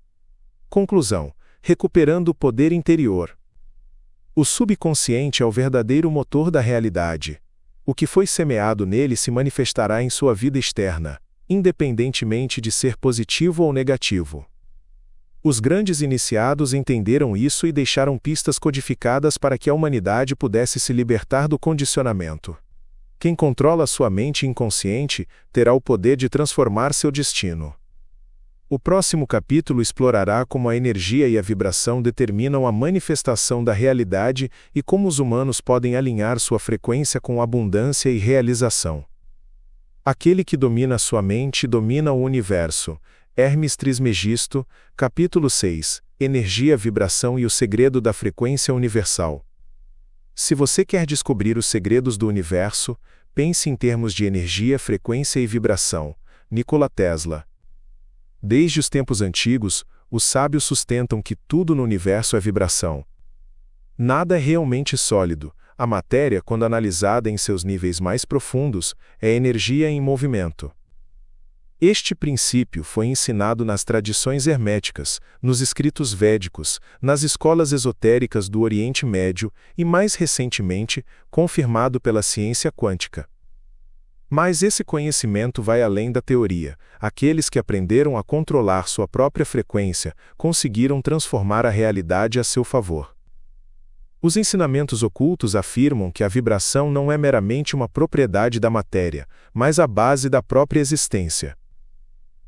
Conclusão: recuperando o poder interior. O subconsciente é o verdadeiro motor da realidade. O que foi semeado nele se manifestará em sua vida externa, independentemente de ser positivo ou negativo. Os grandes iniciados entenderam isso e deixaram pistas codificadas para que a humanidade pudesse se libertar do condicionamento. Quem controla sua mente inconsciente terá o poder de transformar seu destino. O próximo capítulo explorará como a energia e a vibração determinam a manifestação da realidade e como os humanos podem alinhar sua frequência com abundância e realização. Aquele que domina sua mente domina o universo. Hermes Trismegisto, capítulo 6, Energia, Vibração e o Segredo da Frequência Universal. Se você quer descobrir os segredos do universo, pense em termos de energia, frequência e vibração. Nikola Tesla. Desde os tempos antigos, os sábios sustentam que tudo no universo é vibração. Nada é realmente sólido. A matéria, quando analisada em seus níveis mais profundos, é energia em movimento. Este princípio foi ensinado nas tradições herméticas, nos escritos védicos, nas escolas esotéricas do Oriente Médio e, mais recentemente, confirmado pela ciência quântica. Mas esse conhecimento vai além da teoria. Aqueles que aprenderam a controlar sua própria frequência conseguiram transformar a realidade a seu favor. Os ensinamentos ocultos afirmam que a vibração não é meramente uma propriedade da matéria, mas a base da própria existência.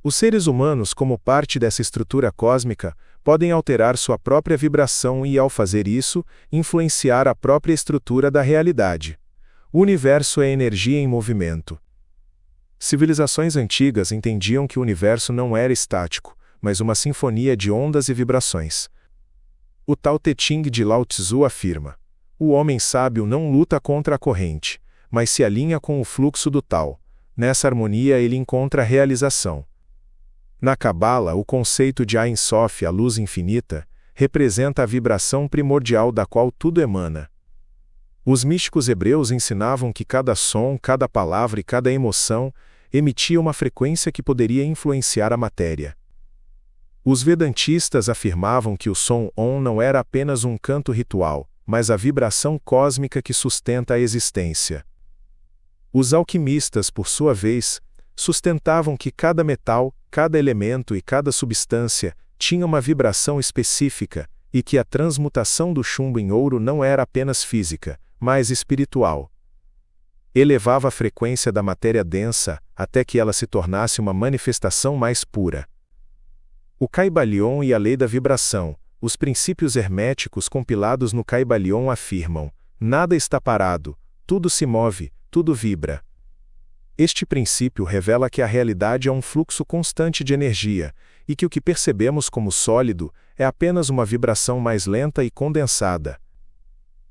Os seres humanos, como parte dessa estrutura cósmica, podem alterar sua própria vibração e, ao fazer isso, influenciar a própria estrutura da realidade. O universo é energia em movimento. Civilizações antigas entendiam que o universo não era estático, mas uma sinfonia de ondas e vibrações. O Tao Te Ching de Lao Tzu afirma: o homem sábio não luta contra a corrente, mas se alinha com o fluxo do Tao. Nessa harmonia ele encontra a realização. Na Cabala, o conceito de Ein Sof, a luz infinita, representa a vibração primordial da qual tudo emana. Os místicos hebreus ensinavam que cada som, cada palavra e cada emoção emitia uma frequência que poderia influenciar a matéria. Os vedantistas afirmavam que o som Om não era apenas um canto ritual, mas a vibração cósmica que sustenta a existência. Os alquimistas, por sua vez, sustentavam que cada metal, cada elemento e cada substância tinha uma vibração específica, e que a transmutação do chumbo em ouro não era apenas física, mas espiritual. Elevava a frequência da matéria densa até que ela se tornasse uma manifestação mais pura. O Kybalion e a lei da vibração, os princípios herméticos compilados no Kybalion afirmam: nada está parado, tudo se move, tudo vibra. Este princípio revela que a realidade é um fluxo constante de energia, e que o que percebemos como sólido é apenas uma vibração mais lenta e condensada.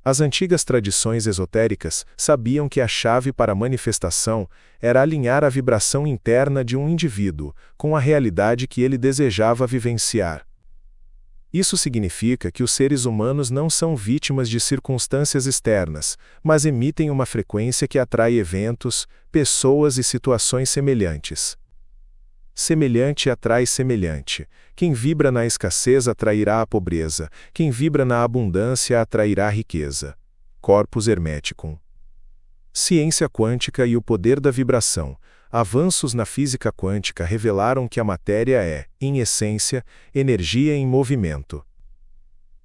As antigas tradições esotéricas sabiam que a chave para a manifestação era alinhar a vibração interna de um indivíduo com a realidade que ele desejava vivenciar. Isso significa que os seres humanos não são vítimas de circunstâncias externas, mas emitem uma frequência que atrai eventos, pessoas e situações semelhantes. Semelhante atrai semelhante. Quem vibra na escassez atrairá a pobreza, quem vibra na abundância atrairá a riqueza. Corpus Hermeticum. Ciência quântica e o poder da vibração. Avanços na física quântica revelaram que a matéria é, em essência, energia em movimento.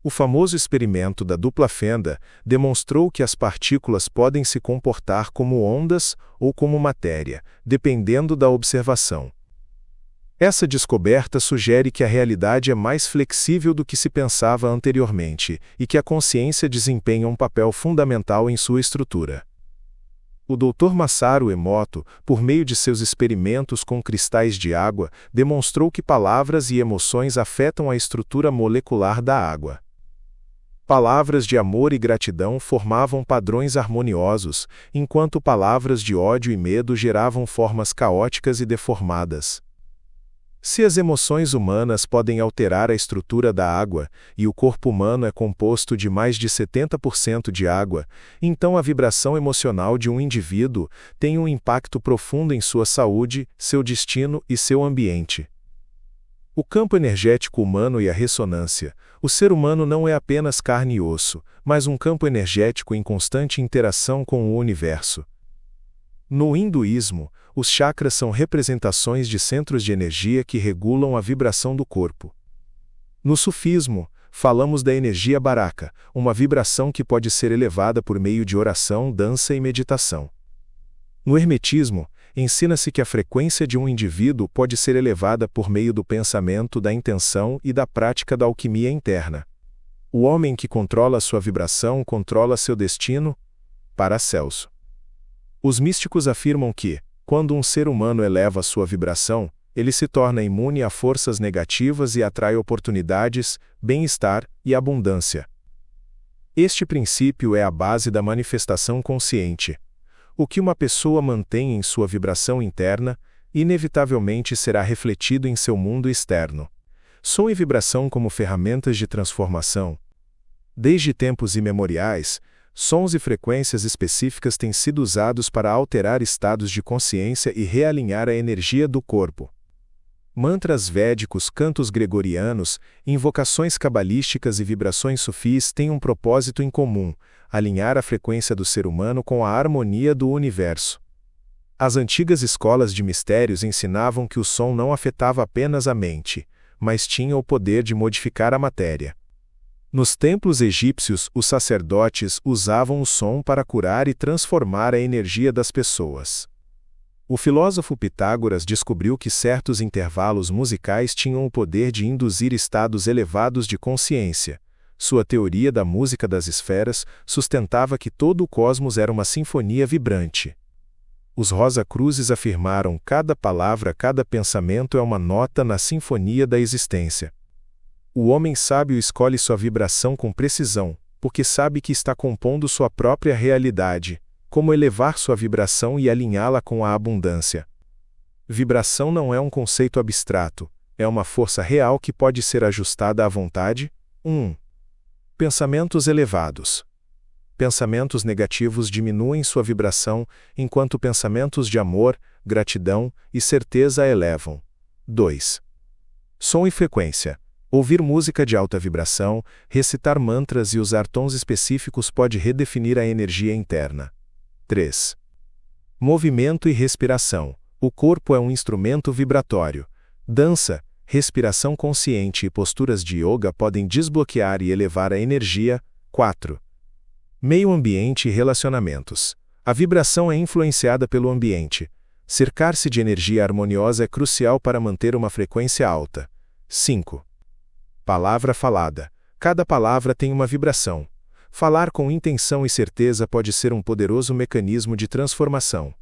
O famoso experimento da dupla fenda demonstrou que as partículas podem se comportar como ondas ou como matéria, dependendo da observação. Essa descoberta sugere que a realidade é mais flexível do que se pensava anteriormente e que a consciência desempenha um papel fundamental em sua estrutura. O Dr. Masaru Emoto, por meio de seus experimentos com cristais de água, demonstrou que palavras e emoções afetam a estrutura molecular da água. Palavras de amor e gratidão formavam padrões harmoniosos, enquanto palavras de ódio e medo geravam formas caóticas e deformadas. Se as emoções humanas podem alterar a estrutura da água, e o corpo humano é composto de mais de 70% de água, então a vibração emocional de um indivíduo tem um impacto profundo em sua saúde, seu destino e seu ambiente. O campo energético humano e a ressonância. O ser humano não é apenas carne e osso, mas um campo energético em constante interação com o universo. No hinduísmo, os chakras são representações de centros de energia que regulam a vibração do corpo. No sufismo, falamos da energia baraka, uma vibração que pode ser elevada por meio de oração, dança e meditação. No hermetismo, ensina-se que a frequência de um indivíduo pode ser elevada por meio do pensamento, da intenção e da prática da alquimia interna. O homem que controla sua vibração controla seu destino. Paracelso. Os místicos afirmam que, quando um ser humano eleva sua vibração, ele se torna imune a forças negativas e atrai oportunidades, bem-estar e abundância. Este princípio é a base da manifestação consciente. O que uma pessoa mantém em sua vibração interna, inevitavelmente será refletido em seu mundo externo. Som e vibração como ferramentas de transformação. Desde tempos imemoriais, sons e frequências específicas têm sido usados para alterar estados de consciência e realinhar a energia do corpo. Mantras védicos, cantos gregorianos, invocações cabalísticas e vibrações sufis têm um propósito em comum: alinhar a frequência do ser humano com a harmonia do universo. As antigas escolas de mistérios ensinavam que o som não afetava apenas a mente, mas tinha o poder de modificar a matéria. Nos templos egípcios, os sacerdotes usavam o som para curar e transformar a energia das pessoas. O filósofo Pitágoras descobriu que certos intervalos musicais tinham o poder de induzir estados elevados de consciência. Sua teoria da música das esferas sustentava que todo o cosmos era uma sinfonia vibrante. Os Rosa-Cruzes afirmaram: cada palavra, cada pensamento é uma nota na sinfonia da existência. O homem sábio escolhe sua vibração com precisão, porque sabe que está compondo sua própria realidade, como elevar sua vibração e alinhá-la com a abundância. Vibração não é um conceito abstrato, é uma força real que pode ser ajustada à vontade. 1. Pensamentos elevados. Pensamentos negativos diminuem sua vibração, enquanto pensamentos de amor, gratidão e certeza a elevam. 2. Som e frequência. Ouvir música de alta vibração, recitar mantras e usar tons específicos pode redefinir a energia interna. 3. Movimento e respiração. O corpo é um instrumento vibratório. Dança, respiração consciente e posturas de yoga podem desbloquear e elevar a energia. 4. Meio ambiente e relacionamentos. A vibração é influenciada pelo ambiente. Cercar-se de energia harmoniosa é crucial para manter uma frequência alta. 5. Palavra falada. Cada palavra tem uma vibração. Falar com intenção e certeza pode ser um poderoso mecanismo de transformação.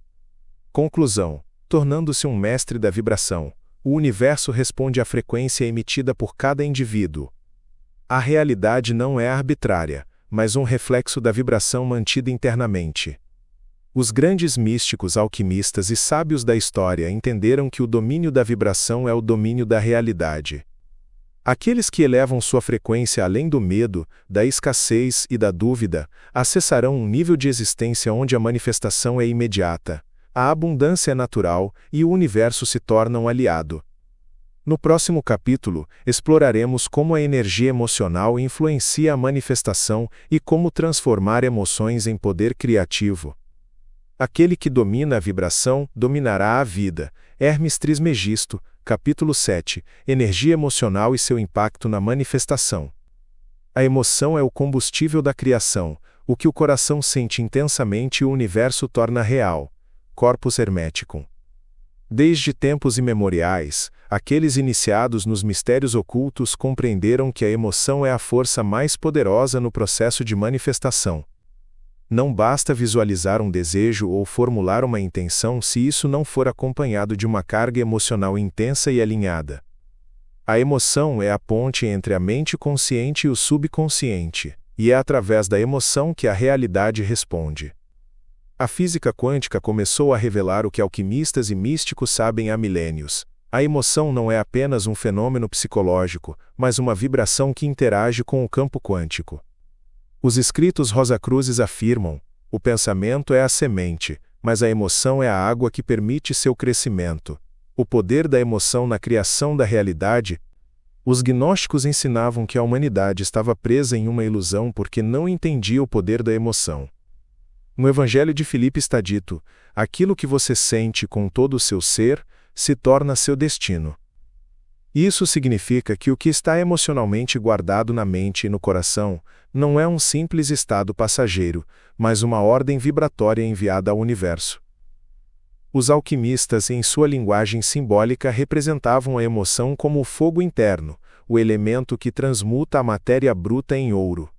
Conclusão. Tornando-se um mestre da vibração, o universo responde à frequência emitida por cada indivíduo. A realidade não é arbitrária, mas um reflexo da vibração mantida internamente. Os grandes místicos, alquimistas e sábios da história entenderam que o domínio da vibração é o domínio da realidade. Aqueles que elevam sua frequência além do medo, da escassez e da dúvida, acessarão um nível de existência onde a manifestação é imediata, a abundância é natural e o universo se torna um aliado. No próximo capítulo, exploraremos como a energia emocional influencia a manifestação e como transformar emoções em poder criativo. Aquele que domina a vibração, dominará a vida. Hermes Trismegisto, capítulo 7, Energia emocional e seu impacto na manifestação. A emoção é o combustível da criação, o que o coração sente intensamente e o universo torna real. Corpus Hermeticum. Desde tempos imemoriais, aqueles iniciados nos mistérios ocultos compreenderam que a emoção é a força mais poderosa no processo de manifestação. Não basta visualizar um desejo ou formular uma intenção se isso não for acompanhado de uma carga emocional intensa e alinhada. A emoção é a ponte entre a mente consciente e o subconsciente, e é através da emoção que a realidade responde. A física quântica começou a revelar o que alquimistas e místicos sabem há milênios. A emoção não é apenas um fenômeno psicológico, mas uma vibração que interage com o campo quântico. Os escritos Rosacruzes afirmam: o pensamento é a semente, mas a emoção é a água que permite seu crescimento. O poder da emoção na criação da realidade. Os gnósticos ensinavam que a humanidade estava presa em uma ilusão porque não entendia o poder da emoção. No Evangelho de Filipe está dito: aquilo que você sente com todo o seu ser, se torna seu destino. Isso significa que o que está emocionalmente guardado na mente e no coração não é um simples estado passageiro, mas uma ordem vibratória enviada ao universo. Os alquimistas, em sua linguagem simbólica, representavam a emoção como o fogo interno, o elemento que transmuta a matéria bruta em ouro.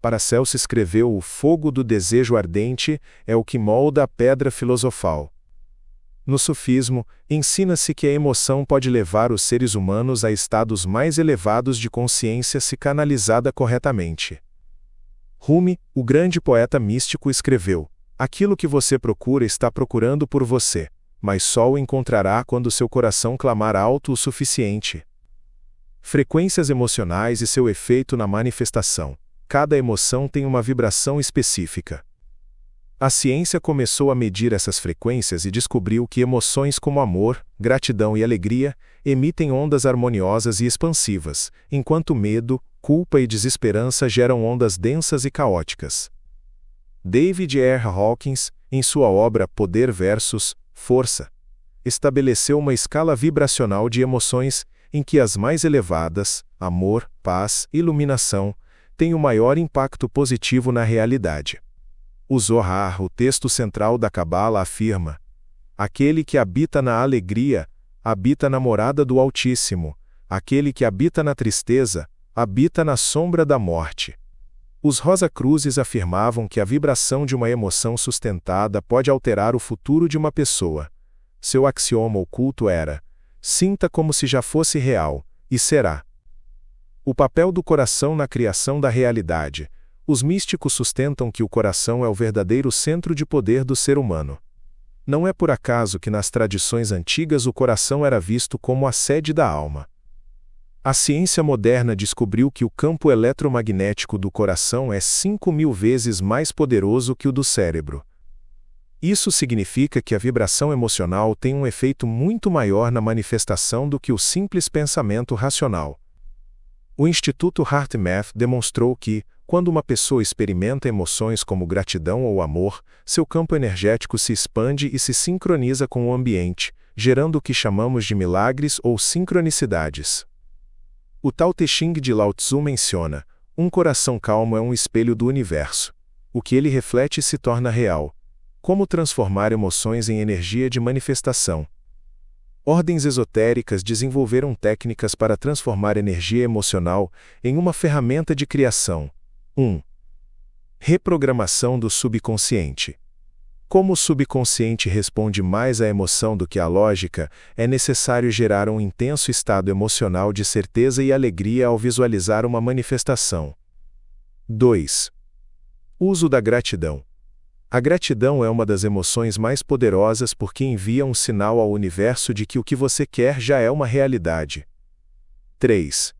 Paracelso escreveu: o fogo do desejo ardente é o que molda a pedra filosofal. No sufismo, ensina-se que a emoção pode levar os seres humanos a estados mais elevados de consciência se canalizada corretamente. Rumi, o grande poeta místico, escreveu: aquilo que você procura está procurando por você, mas só o encontrará quando seu coração clamar alto o suficiente. Frequências emocionais e seu efeito na manifestação. Cada emoção tem uma vibração específica. A ciência começou a medir essas frequências e descobriu que emoções como amor, gratidão e alegria emitem ondas harmoniosas e expansivas, enquanto medo, culpa e desesperança geram ondas densas e caóticas. David R. Hawkins, em sua obra Poder versus Força, estabeleceu uma escala vibracional de emoções em que as mais elevadas, amor, paz e iluminação, têm o maior impacto positivo na realidade. O Zohar, o texto central da Cabala, afirma: aquele que habita na alegria, habita na morada do Altíssimo, aquele que habita na tristeza, habita na sombra da morte. Os Rosacruzes afirmavam que a vibração de uma emoção sustentada pode alterar o futuro de uma pessoa. Seu axioma oculto era: sinta como se já fosse real, e será. O papel do coração na criação da realidade. Os místicos sustentam que o coração é o verdadeiro centro de poder do ser humano. Não é por acaso que nas tradições antigas o coração era visto como a sede da alma. A ciência moderna descobriu que o campo eletromagnético do coração é 5.000 vezes mais poderoso que o do cérebro. Isso significa que a vibração emocional tem um efeito muito maior na manifestação do que o simples pensamento racional. O Instituto HeartMath demonstrou que, quando uma pessoa experimenta emoções como gratidão ou amor, seu campo energético se expande e se sincroniza com o ambiente, gerando o que chamamos de milagres ou sincronicidades. O Tao Te Ching de Lao Tzu menciona: um coração calmo é um espelho do universo. O que ele reflete se torna real. Como transformar emoções em energia de manifestação. Ordens esotéricas desenvolveram técnicas para transformar energia emocional em uma ferramenta de criação. 1. Reprogramação do subconsciente. Como o subconsciente responde mais à emoção do que à lógica, é necessário gerar um intenso estado emocional de certeza e alegria ao visualizar uma manifestação. 2. Uso da gratidão. A gratidão é uma das emoções mais poderosas porque envia um sinal ao universo de que o que você quer já é uma realidade. 3.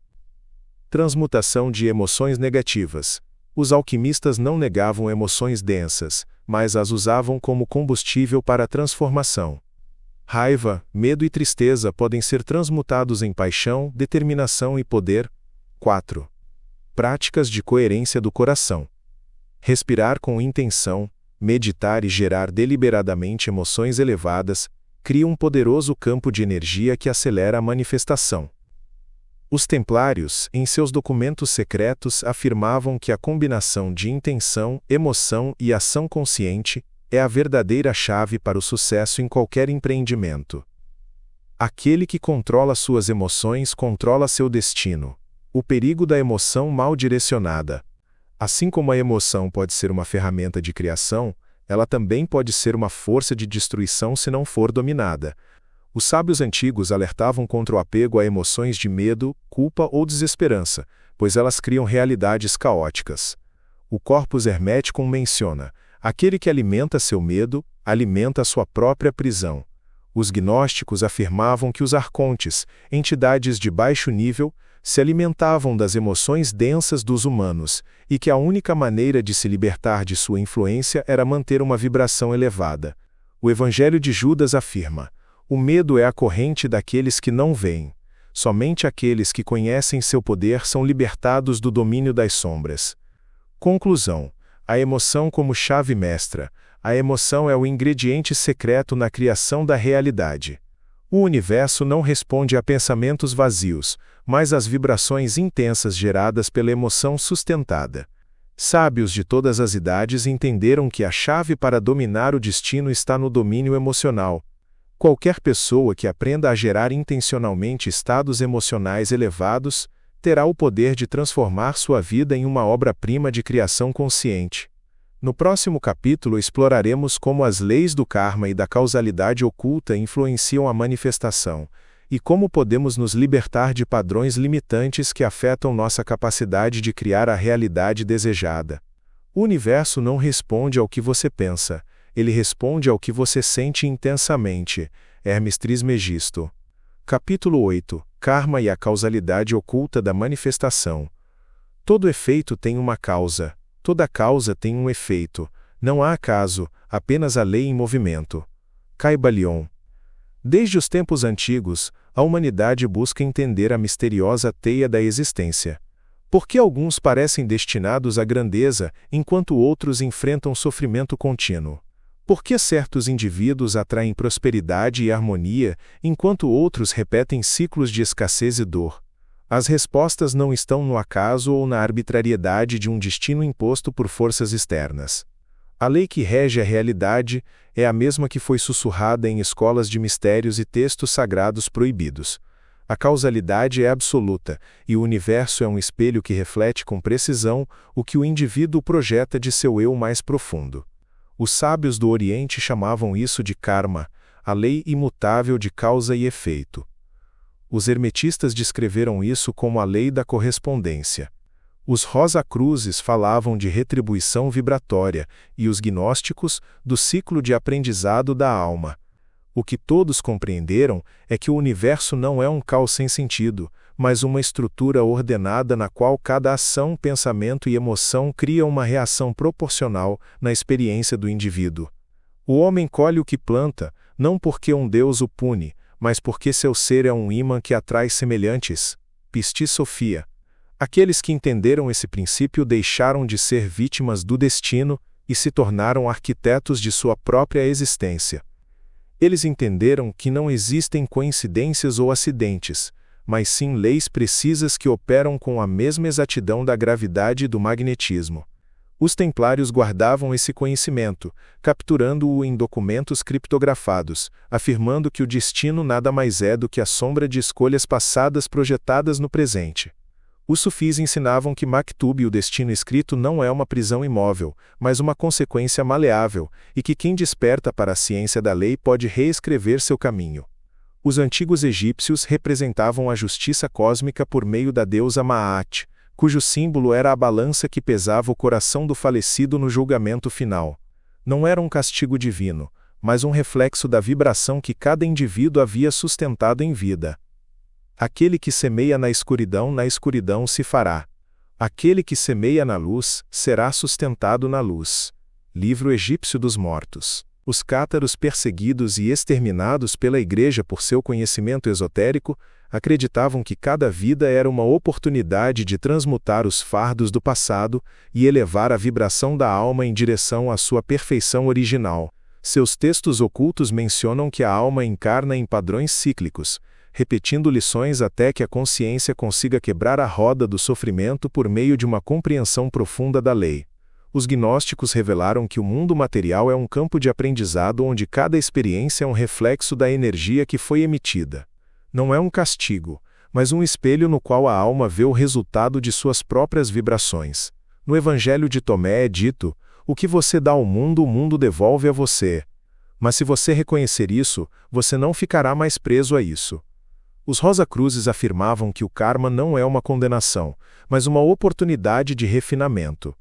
Transmutação de emoções negativas. Os alquimistas não negavam emoções densas, mas as usavam como combustível para a transformação. Raiva, medo e tristeza podem ser transmutados em paixão, determinação e poder. 4. Práticas de coerência do coração. Respirar com intenção, meditar e gerar deliberadamente emoções elevadas, cria um poderoso campo de energia que acelera a manifestação. Os templários, em seus documentos secretos, afirmavam que a combinação de intenção, emoção e ação consciente é a verdadeira chave para o sucesso em qualquer empreendimento. Aquele que controla suas emoções controla seu destino. O perigo da emoção mal direcionada. Assim como a emoção pode ser uma ferramenta de criação, ela também pode ser uma força de destruição se não for dominada. Os sábios antigos alertavam contra o apego a emoções de medo, culpa ou desesperança, pois elas criam realidades caóticas. O Corpus Hermeticum menciona: aquele que alimenta seu medo, alimenta sua própria prisão. Os gnósticos afirmavam que os arcontes, entidades de baixo nível, se alimentavam das emoções densas dos humanos, e que a única maneira de se libertar de sua influência era manter uma vibração elevada. O Evangelho de Judas afirma: o medo é a corrente daqueles que não veem. Somente aqueles que conhecem seu poder são libertados do domínio das sombras. Conclusão: a emoção como chave mestra. A emoção é o ingrediente secreto na criação da realidade. O universo não responde a pensamentos vazios, mas às vibrações intensas geradas pela emoção sustentada. Sábios de todas as idades entenderam que a chave para dominar o destino está no domínio emocional. Qualquer pessoa que aprenda a gerar intencionalmente estados emocionais elevados, terá o poder de transformar sua vida em uma obra-prima de criação consciente. No próximo capítulo exploraremos como as leis do karma e da causalidade oculta influenciam a manifestação, e como podemos nos libertar de padrões limitantes que afetam nossa capacidade de criar a realidade desejada. O universo não responde ao que você pensa, ele responde ao que você sente intensamente. Hermes Trismegisto. Capítulo 8. Karma e a causalidade oculta da manifestação. Todo efeito tem uma causa, toda causa tem um efeito. Não há acaso, apenas a lei em movimento. Caibalion. Desde os tempos antigos, a humanidade busca entender a misteriosa teia da existência. Por que alguns parecem destinados à grandeza, enquanto outros enfrentam sofrimento contínuo? Por que certos indivíduos atraem prosperidade e harmonia, enquanto outros repetem ciclos de escassez e dor? As respostas não estão no acaso ou na arbitrariedade de um destino imposto por forças externas. A lei que rege a realidade é a mesma que foi sussurrada em escolas de mistérios e textos sagrados proibidos. A causalidade é absoluta, e o universo é um espelho que reflete com precisão o que o indivíduo projeta de seu eu mais profundo. Os sábios do Oriente chamavam isso de karma, a lei imutável de causa e efeito. Os hermetistas descreveram isso como a lei da correspondência. Os Rosa-Cruzes falavam de retribuição vibratória, e os gnósticos, do ciclo de aprendizado da alma. O que todos compreenderam é que o universo não é um caos sem sentido, mas uma estrutura ordenada na qual cada ação, pensamento e emoção cria uma reação proporcional na experiência do indivíduo. O homem colhe o que planta, não porque um Deus o pune, mas porque seu ser é um ímã que atrai semelhantes. Pistis Sophia. Aqueles que entenderam esse princípio deixaram de ser vítimas do destino e se tornaram arquitetos de sua própria existência. Eles entenderam que não existem coincidências ou acidentes, mas sim leis precisas que operam com a mesma exatidão da gravidade e do magnetismo. Os templários guardavam esse conhecimento, capturando-o em documentos criptografados, afirmando que o destino nada mais é do que a sombra de escolhas passadas projetadas no presente. Os sufis ensinavam que Maktub, o destino escrito, não é uma prisão imóvel, mas uma consequência maleável, e que quem desperta para a ciência da lei pode reescrever seu caminho. Os antigos egípcios representavam a justiça cósmica por meio da deusa Maat, cujo símbolo era a balança que pesava o coração do falecido no julgamento final. Não era um castigo divino, mas um reflexo da vibração que cada indivíduo havia sustentado em vida. Aquele que semeia na escuridão se fará. Aquele que semeia na luz, será sustentado na luz. Livro Egípcio dos Mortos. Os cátaros perseguidos e exterminados pela Igreja por seu conhecimento esotérico, acreditavam que cada vida era uma oportunidade de transmutar os fardos do passado e elevar a vibração da alma em direção à sua perfeição original. Seus textos ocultos mencionam que a alma encarna em padrões cíclicos, repetindo lições até que a consciência consiga quebrar a roda do sofrimento por meio de uma compreensão profunda da lei. Os gnósticos revelaram que o mundo material é um campo de aprendizado onde cada experiência é um reflexo da energia que foi emitida. Não é um castigo, mas um espelho no qual a alma vê o resultado de suas próprias vibrações. No Evangelho de Tomé é dito: o que você dá ao mundo, o mundo devolve a você. Mas se você reconhecer isso, você não ficará mais preso a isso. Os Rosacruzes afirmavam que o karma não é uma condenação, mas uma oportunidade de refinamento.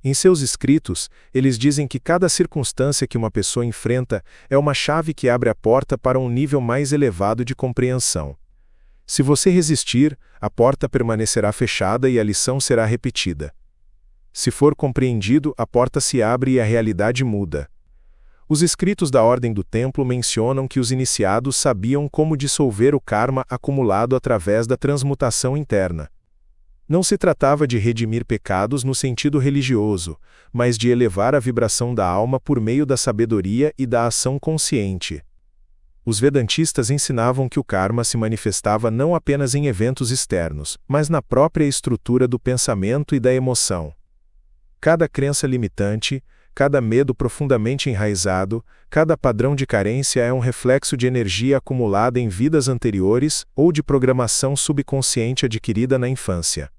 Em seus escritos, eles dizem que cada circunstância que uma pessoa enfrenta é uma chave que abre a porta para um nível mais elevado de compreensão. Se você resistir, a porta permanecerá fechada e a lição será repetida. Se for compreendido, a porta se abre e a realidade muda. Os escritos da Ordem do Templo mencionam que os iniciados sabiam como dissolver o karma acumulado através da transmutação interna. Não se tratava de redimir pecados no sentido religioso, mas de elevar a vibração da alma por meio da sabedoria e da ação consciente. Os Vedantistas ensinavam que o karma se manifestava não apenas em eventos externos, mas na própria estrutura do pensamento e da emoção. Cada crença limitante, cada medo profundamente enraizado, cada padrão de carência é um reflexo de energia acumulada em vidas anteriores ou de programação subconsciente adquirida na infância.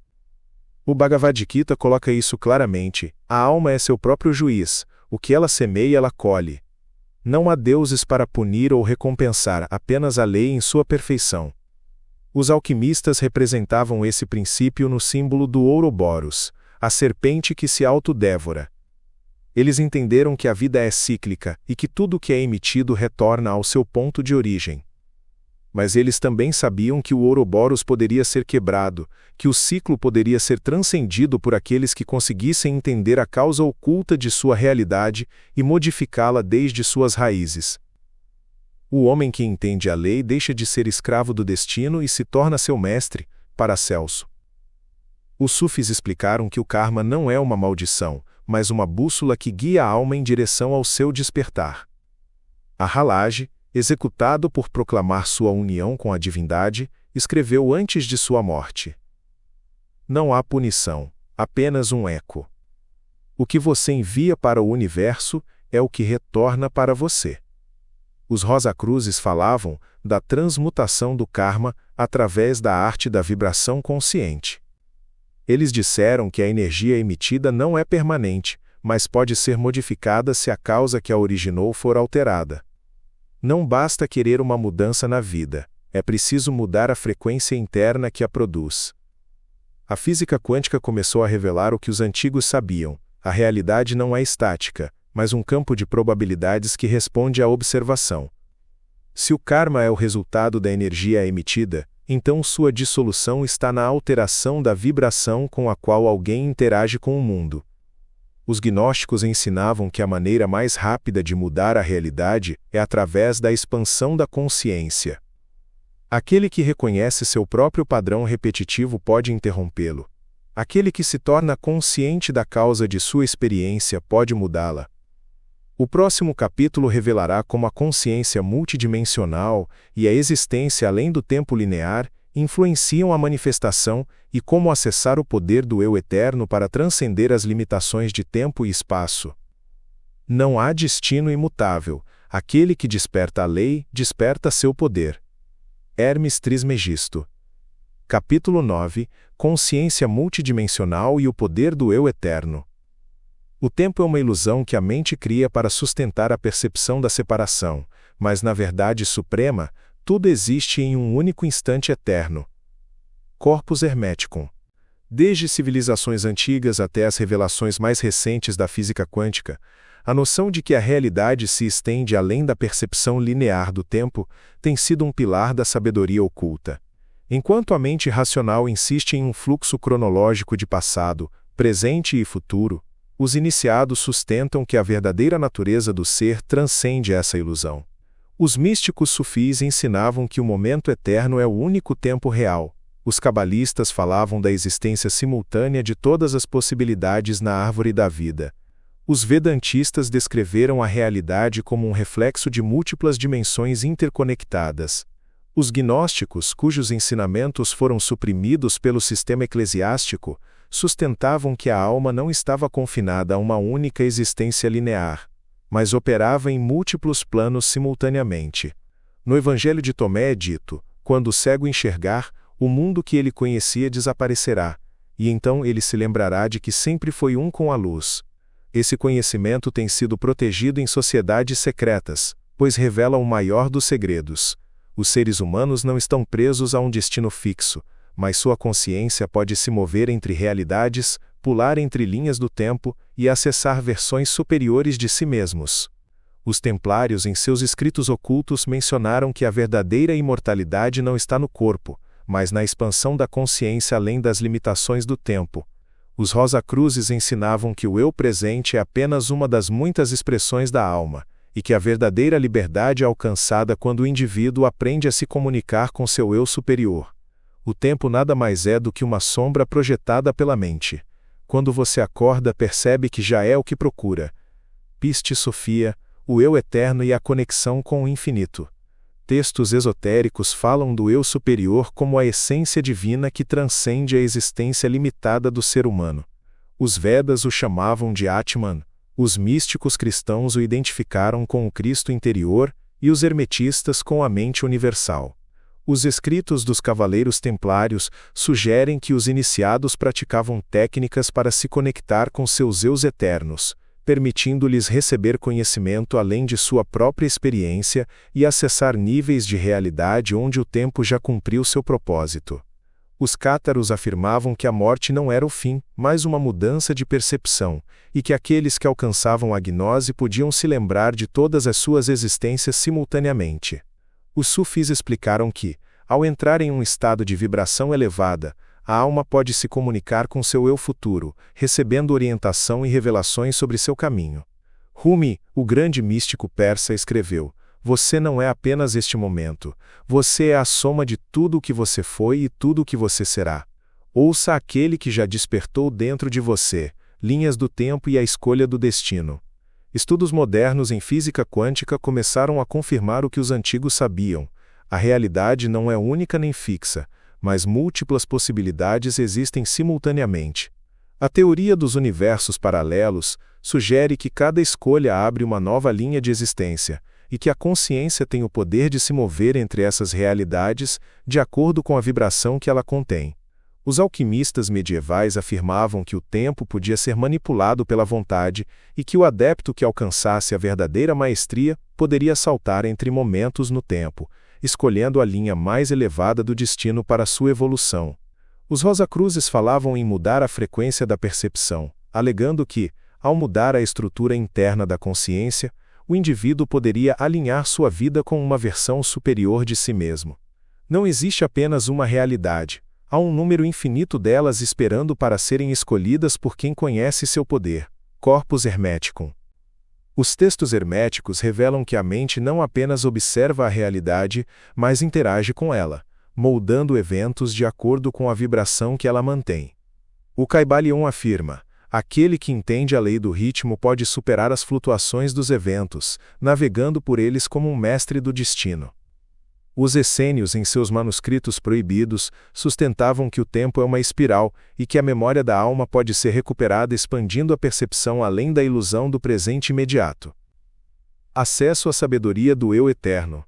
O Bhagavad Gita coloca isso claramente: a alma é seu próprio juiz, o que ela semeia ela colhe. Não há deuses para punir ou recompensar, apenas a lei em sua perfeição. Os alquimistas representavam esse princípio no símbolo do Ouroboros, a serpente que se autodevora. Eles entenderam que a vida é cíclica e que tudo o que é emitido retorna ao seu ponto de origem. Mas eles também sabiam que o Ouroboros poderia ser quebrado, que o ciclo poderia ser transcendido por aqueles que conseguissem entender a causa oculta de sua realidade e modificá-la desde suas raízes. O homem que entende a lei deixa de ser escravo do destino e se torna seu mestre, Paracelso. Os sufis explicaram que o karma não é uma maldição, mas uma bússola que guia a alma em direção ao seu despertar. A Halage, executado por proclamar sua união com a divindade, escreveu antes de sua morte: não há punição, apenas um eco. O que você envia para o universo é o que retorna para você. Os Rosacruzes falavam da transmutação do karma através da arte da vibração consciente. Eles disseram que a energia emitida não é permanente, mas pode ser modificada se a causa que a originou for alterada. Não basta querer uma mudança na vida, é preciso mudar a frequência interna que a produz. A física quântica começou a revelar o que os antigos sabiam: a realidade não é estática, mas um campo de probabilidades que responde à observação. Se o karma é o resultado da energia emitida, então sua dissolução está na alteração da vibração com a qual alguém interage com o mundo. Os gnósticos ensinavam que a maneira mais rápida de mudar a realidade é através da expansão da consciência. Aquele que reconhece seu próprio padrão repetitivo pode interrompê-lo. Aquele que se torna consciente da causa de sua experiência pode mudá-la. O próximo capítulo revelará como a consciência multidimensional e a existência além do tempo linear influenciam a manifestação e como acessar o poder do Eu Eterno para transcender as limitações de tempo e espaço. Não há destino imutável. Aquele que desperta a lei, desperta seu poder. Hermes Trismegisto. Capítulo 9. Consciência multidimensional e o poder do Eu Eterno. O tempo é uma ilusão que a mente cria para sustentar a percepção da separação, mas na verdade suprema, tudo existe em um único instante eterno. Corpus Hermeticum. Desde civilizações antigas até as revelações mais recentes da física quântica, a noção de que a realidade se estende além da percepção linear do tempo tem sido um pilar da sabedoria oculta. Enquanto a mente racional insiste em um fluxo cronológico de passado, presente e futuro, os iniciados sustentam que a verdadeira natureza do ser transcende essa ilusão. Os místicos sufis ensinavam que o momento eterno é o único tempo real. Os cabalistas falavam da existência simultânea de todas as possibilidades na árvore da vida. Os vedantistas descreveram a realidade como um reflexo de múltiplas dimensões interconectadas. Os gnósticos, cujos ensinamentos foram suprimidos pelo sistema eclesiástico, sustentavam que a alma não estava confinada a uma única existência linear, mas operava em múltiplos planos simultaneamente. No Evangelho de Tomé é dito: quando o cego enxergar, o mundo que ele conhecia desaparecerá, e então ele se lembrará de que sempre foi um com a luz. Esse conhecimento tem sido protegido em sociedades secretas, pois revela o maior dos segredos. Os seres humanos não estão presos a um destino fixo, mas sua consciência pode se mover entre realidades, pular entre linhas do tempo e acessar versões superiores de si mesmos. Os templários, em seus escritos ocultos, mencionaram que a verdadeira imortalidade não está no corpo, mas na expansão da consciência além das limitações do tempo. Os Rosacruzes ensinavam que o eu presente é apenas uma das muitas expressões da alma, e que a verdadeira liberdade é alcançada quando o indivíduo aprende a se comunicar com seu eu superior. O tempo nada mais é do que uma sombra projetada pela mente. Quando você acorda, percebe que já é o que procura. Piste Sofia, o eu eterno e a conexão com o infinito. Textos esotéricos falam do eu superior como a essência divina que transcende a existência limitada do ser humano. Os Vedas o chamavam de Atman, os místicos cristãos o identificaram com o Cristo interior e os hermetistas com a mente universal. Os escritos dos Cavaleiros Templários sugerem que os iniciados praticavam técnicas para se conectar com seus eus eternos, permitindo-lhes receber conhecimento além de sua própria experiência e acessar níveis de realidade onde o tempo já cumpriu seu propósito. Os cátaros afirmavam que a morte não era o fim, mas uma mudança de percepção, e que aqueles que alcançavam a gnose podiam se lembrar de todas as suas existências simultaneamente. Os sufis explicaram que, ao entrar em um estado de vibração elevada, a alma pode se comunicar com seu eu futuro, recebendo orientação e revelações sobre seu caminho. Rumi, o grande místico persa, escreveu: "Você não é apenas este momento, você é a soma de tudo o que você foi e tudo o que você será. Ouça aquele que já despertou dentro de você, linhas do tempo e a escolha do destino." Estudos modernos em física quântica começaram a confirmar o que os antigos sabiam: a realidade não é única nem fixa, mas múltiplas possibilidades existem simultaneamente. A teoria dos universos paralelos sugere que cada escolha abre uma nova linha de existência, e que a consciência tem o poder de se mover entre essas realidades de acordo com a vibração que ela contém. Os alquimistas medievais afirmavam que o tempo podia ser manipulado pela vontade e que o adepto que alcançasse a verdadeira maestria poderia saltar entre momentos no tempo, escolhendo a linha mais elevada do destino para sua evolução. Os Rosacruzes falavam em mudar a frequência da percepção, alegando que, ao mudar a estrutura interna da consciência, o indivíduo poderia alinhar sua vida com uma versão superior de si mesmo. Não existe apenas uma realidade. Há um número infinito delas esperando para serem escolhidas por quem conhece seu poder. Corpus Hermeticum. Os textos herméticos revelam que a mente não apenas observa a realidade, mas interage com ela, moldando eventos de acordo com a vibração que ela mantém. O Kybalion afirma: aquele que entende a lei do ritmo pode superar as flutuações dos eventos, navegando por eles como um mestre do destino. Os essênios, em seus manuscritos proibidos, sustentavam que o tempo é uma espiral e que a memória da alma pode ser recuperada expandindo a percepção além da ilusão do presente imediato. Acesso à sabedoria do eu eterno.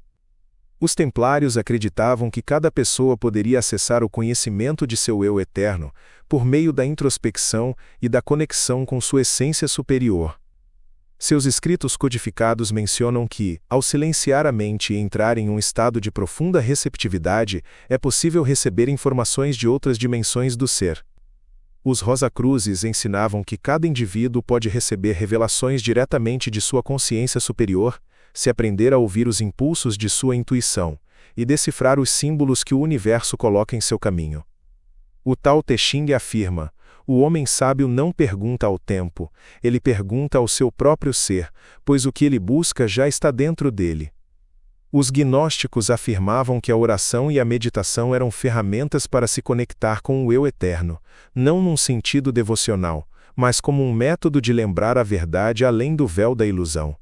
Os templários acreditavam que cada pessoa poderia acessar o conhecimento de seu eu eterno por meio da introspecção e da conexão com sua essência superior. Seus escritos codificados mencionam que, ao silenciar a mente e entrar em um estado de profunda receptividade, é possível receber informações de outras dimensões do ser. Os Rosacruzes ensinavam que cada indivíduo pode receber revelações diretamente de sua consciência superior, se aprender a ouvir os impulsos de sua intuição, e decifrar os símbolos que o universo coloca em seu caminho. O Tao Te Ching afirma: o homem sábio não pergunta ao tempo, ele pergunta ao seu próprio ser, pois o que ele busca já está dentro dele. Os gnósticos afirmavam que a oração e a meditação eram ferramentas para se conectar com o eu eterno, não num sentido devocional, mas como um método de lembrar a verdade além do véu da ilusão.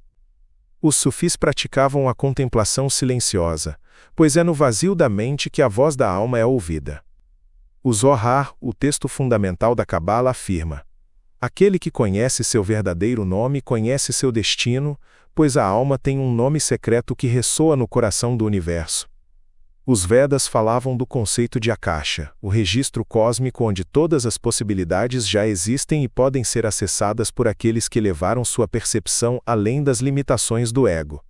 Os sufis praticavam a contemplação silenciosa, pois é no vazio da mente que a voz da alma é ouvida. O Zohar, o texto fundamental da Cabala, afirma: aquele que conhece seu verdadeiro nome conhece seu destino, pois a alma tem um nome secreto que ressoa no coração do universo. Os Vedas falavam do conceito de Akasha, o registro cósmico onde todas as possibilidades já existem e podem ser acessadas por aqueles que levaram sua percepção além das limitações do ego.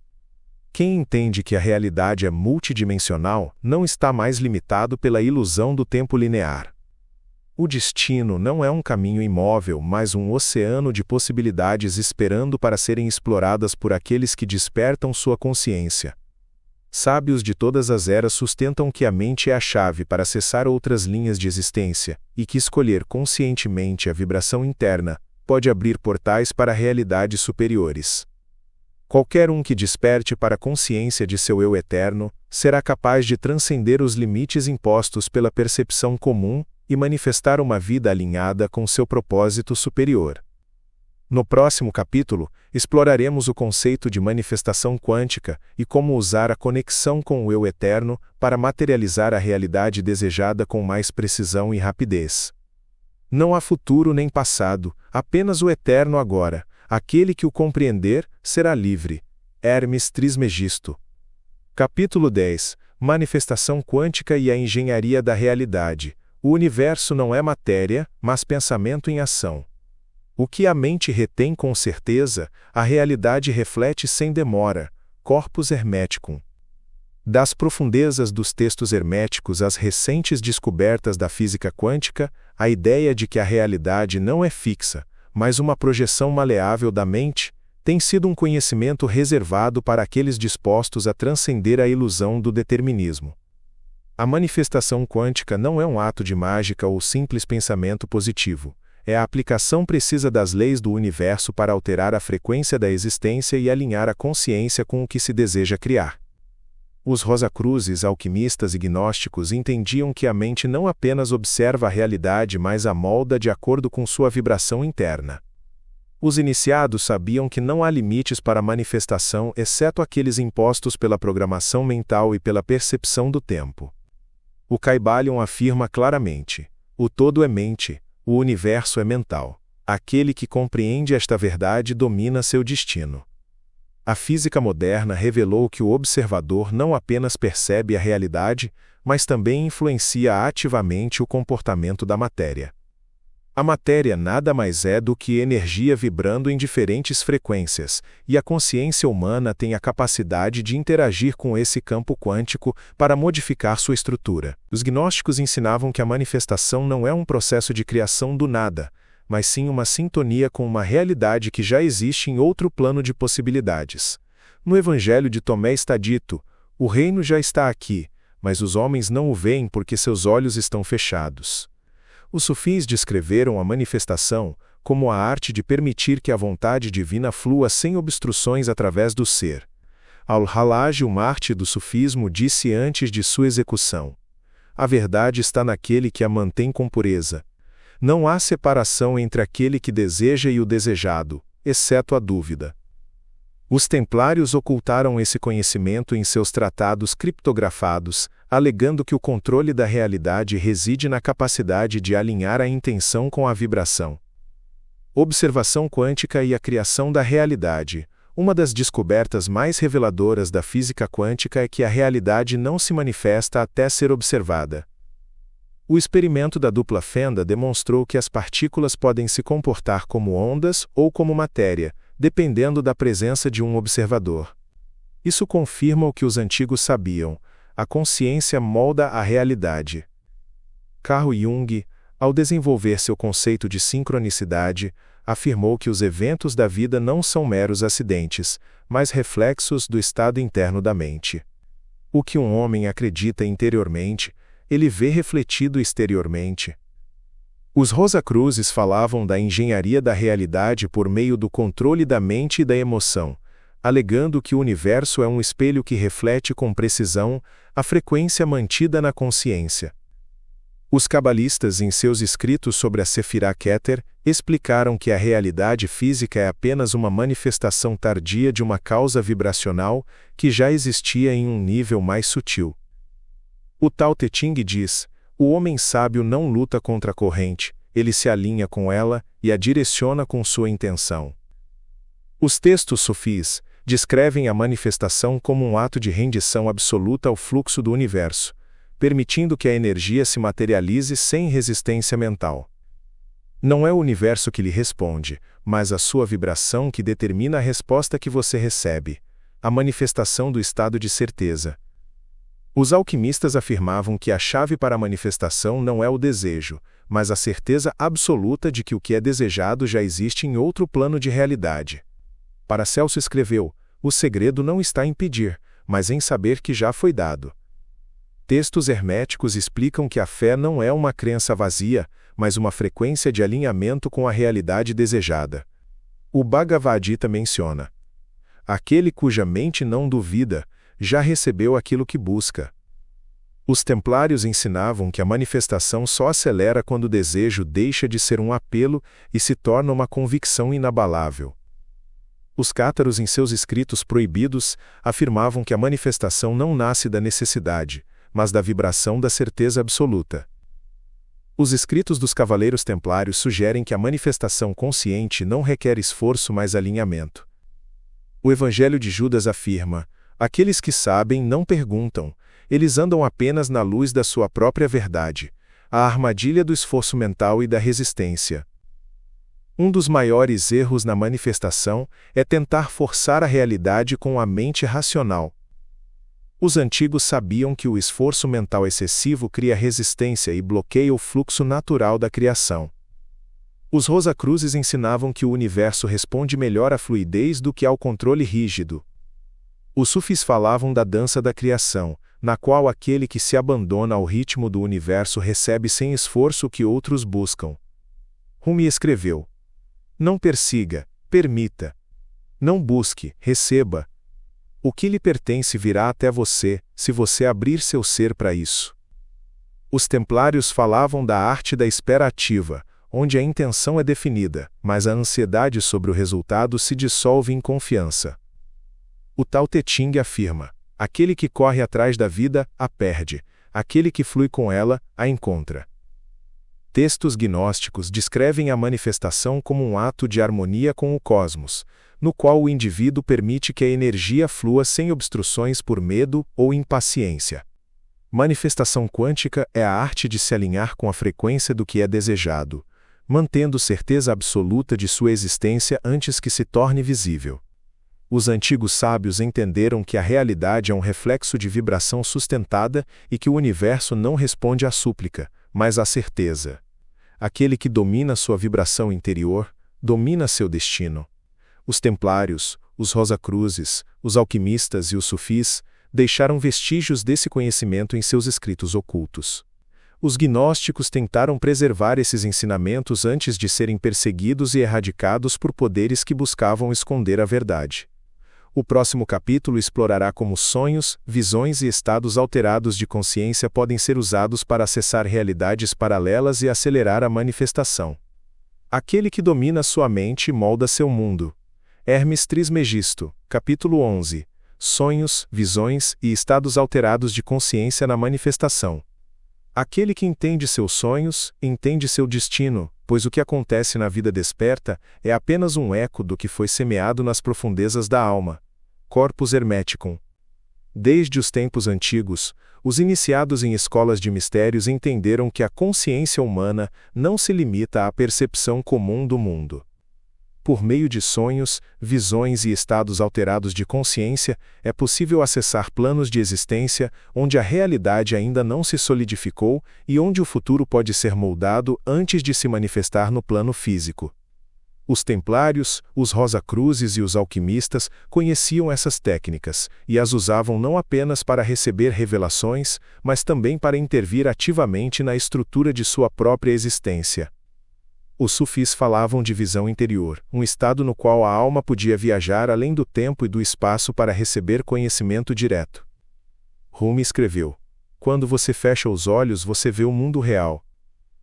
Quem entende que a realidade é multidimensional não está mais limitado pela ilusão do tempo linear. O destino não é um caminho imóvel, mas um oceano de possibilidades esperando para serem exploradas por aqueles que despertam sua consciência. Sábios de todas as eras sustentam que a mente é a chave para acessar outras linhas de existência, e que escolher conscientemente a vibração interna pode abrir portais para realidades superiores. Qualquer um que desperte para a consciência de seu eu eterno será capaz de transcender os limites impostos pela percepção comum e manifestar uma vida alinhada com seu propósito superior. No próximo capítulo, exploraremos o conceito de manifestação quântica e como usar a conexão com o eu eterno para materializar a realidade desejada com mais precisão e rapidez. Não há futuro nem passado, apenas o eterno agora. Aquele que o compreender será livre. Hermes Trismegisto. Capítulo 10. Manifestação quântica e a engenharia da realidade. O universo não é matéria, mas pensamento em ação. O que a mente retém com certeza, a realidade reflete sem demora. Corpus Hermeticum. Das profundezas dos textos herméticos às recentes descobertas da física quântica, a ideia de que a realidade não é fixa, mas uma projeção maleável da mente, tem sido um conhecimento reservado para aqueles dispostos a transcender a ilusão do determinismo. A manifestação quântica não é um ato de mágica ou simples pensamento positivo, é a aplicação precisa das leis do universo para alterar a frequência da existência e alinhar a consciência com o que se deseja criar. Os Rosacruzes, alquimistas e gnósticos entendiam que a mente não apenas observa a realidade, mas a molda de acordo com sua vibração interna. Os iniciados sabiam que não há limites para a manifestação exceto aqueles impostos pela programação mental e pela percepção do tempo. O Kybalion afirma claramente: o todo é mente, o universo é mental. Aquele que compreende esta verdade domina seu destino. A física moderna revelou que o observador não apenas percebe a realidade, mas também influencia ativamente o comportamento da matéria. A matéria nada mais é do que energia vibrando em diferentes frequências, e a consciência humana tem a capacidade de interagir com esse campo quântico para modificar sua estrutura. Os gnósticos ensinavam que a manifestação não é um processo de criação do nada, mas sim uma sintonia com uma realidade que já existe em outro plano de possibilidades. No Evangelho de Tomé está dito: o reino já está aqui, mas os homens não o veem porque seus olhos estão fechados. Os sufis descreveram a manifestação como a arte de permitir que a vontade divina flua sem obstruções através do ser. Al-Hallaj, o mártir do sufismo, disse antes de sua execução: a verdade está naquele que a mantém com pureza. Não há separação entre aquele que deseja e o desejado, exceto a dúvida. Os templários ocultaram esse conhecimento em seus tratados criptografados, alegando que o controle da realidade reside na capacidade de alinhar a intenção com a vibração. Observação quântica e a criação da realidade. Uma das descobertas mais reveladoras da física quântica é que a realidade não se manifesta até ser observada. O experimento da dupla fenda demonstrou que as partículas podem se comportar como ondas ou como matéria, dependendo da presença de um observador. Isso confirma o que os antigos sabiam: a consciência molda a realidade. Carl Jung, ao desenvolver seu conceito de sincronicidade, afirmou que os eventos da vida não são meros acidentes, mas reflexos do estado interno da mente. O que um homem acredita interiormente, ele vê refletido exteriormente. Os Rosacruzes falavam da engenharia da realidade por meio do controle da mente e da emoção, alegando que o universo é um espelho que reflete com precisão a frequência mantida na consciência. Os cabalistas, em seus escritos sobre a Sefirá Keter, explicaram que a realidade física é apenas uma manifestação tardia de uma causa vibracional que já existia em um nível mais sutil. O Tao Te Ching diz: o homem sábio não luta contra a corrente, ele se alinha com ela e a direciona com sua intenção. Os textos sufis descrevem a manifestação como um ato de rendição absoluta ao fluxo do universo, permitindo que a energia se materialize sem resistência mental. Não é o universo que lhe responde, mas a sua vibração que determina a resposta que você recebe, a manifestação do estado de certeza. Os alquimistas afirmavam que a chave para a manifestação não é o desejo, mas a certeza absoluta de que o que é desejado já existe em outro plano de realidade. Paracelso escreveu: o segredo não está em pedir, mas em saber que já foi dado. Textos herméticos explicam que a fé não é uma crença vazia, mas uma frequência de alinhamento com a realidade desejada. O Bhagavad Gita menciona: aquele cuja mente não duvida, já recebeu aquilo que busca. Os templários ensinavam que a manifestação só acelera quando o desejo deixa de ser um apelo e se torna uma convicção inabalável. Os cátaros, em seus escritos proibidos, afirmavam que a manifestação não nasce da necessidade, mas da vibração da certeza absoluta. Os escritos dos Cavaleiros Templários sugerem que a manifestação consciente não requer esforço, mas alinhamento. O Evangelho de Judas afirma: aqueles que sabem não perguntam, eles andam apenas na luz da sua própria verdade, a armadilha do esforço mental e da resistência. Um dos maiores erros na manifestação é tentar forçar a realidade com a mente racional. Os antigos sabiam que o esforço mental excessivo cria resistência e bloqueia o fluxo natural da criação. Os Rosacruzes ensinavam que o universo responde melhor à fluidez do que ao controle rígido. Os sufis falavam da dança da criação, na qual aquele que se abandona ao ritmo do universo recebe sem esforço o que outros buscam. Rumi escreveu: não persiga, permita. Não busque, receba. O que lhe pertence virá até você, se você abrir seu ser para isso. Os templários falavam da arte da espera ativa, onde a intenção é definida, mas a ansiedade sobre o resultado se dissolve em confiança. O Tao Te Ching afirma: aquele que corre atrás da vida, a perde, aquele que flui com ela, a encontra. Textos gnósticos descrevem a manifestação como um ato de harmonia com o cosmos, no qual o indivíduo permite que a energia flua sem obstruções por medo ou impaciência. Manifestação quântica é a arte de se alinhar com a frequência do que é desejado, mantendo certeza absoluta de sua existência antes que se torne visível. Os antigos sábios entenderam que a realidade é um reflexo de vibração sustentada e que o universo não responde à súplica, mas à certeza. Aquele que domina sua vibração interior, domina seu destino. Os templários, os Rosacruzes, os alquimistas e os sufis deixaram vestígios desse conhecimento em seus escritos ocultos. Os gnósticos tentaram preservar esses ensinamentos antes de serem perseguidos e erradicados por poderes que buscavam esconder a verdade. O próximo capítulo explorará como sonhos, visões e estados alterados de consciência podem ser usados para acessar realidades paralelas e acelerar a manifestação. Aquele que domina sua mente molda seu mundo. Hermes Trismegisto, capítulo 11. Sonhos, visões e estados alterados de consciência na manifestação. Aquele que entende seus sonhos, entende seu destino, pois o que acontece na vida desperta é apenas um eco do que foi semeado nas profundezas da alma. Corpus Hermeticum. Desde os tempos antigos, os iniciados em escolas de mistérios entenderam que a consciência humana não se limita à percepção comum do mundo. Por meio de sonhos, visões e estados alterados de consciência, é possível acessar planos de existência onde a realidade ainda não se solidificou e onde o futuro pode ser moldado antes de se manifestar no plano físico. Os templários, os Rosa-Cruzes e os alquimistas conheciam essas técnicas, e as usavam não apenas para receber revelações, mas também para intervir ativamente na estrutura de sua própria existência. Os sufis falavam de visão interior, um estado no qual a alma podia viajar além do tempo e do espaço para receber conhecimento direto. Rumi escreveu: quando você fecha os olhos, você vê o mundo real.